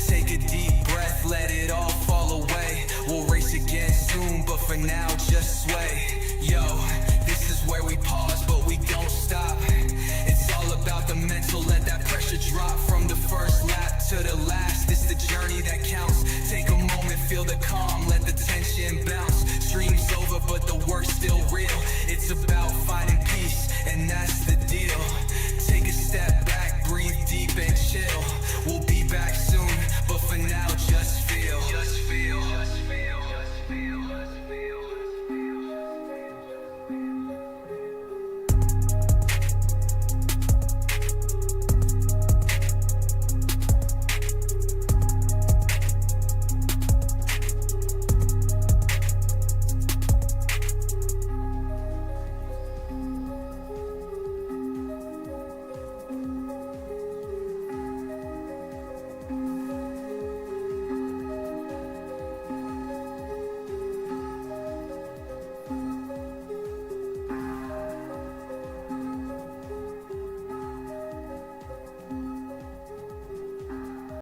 Take a deep breath, let it all fall away. We'll race again soon, but for now just sway. Yo, this is where we pause, but we don't stop. It's all about the mental, let that pressure drop. From the first lap to the last, it's the journey that counts. Take a moment, feel the calm, let the tension bounce.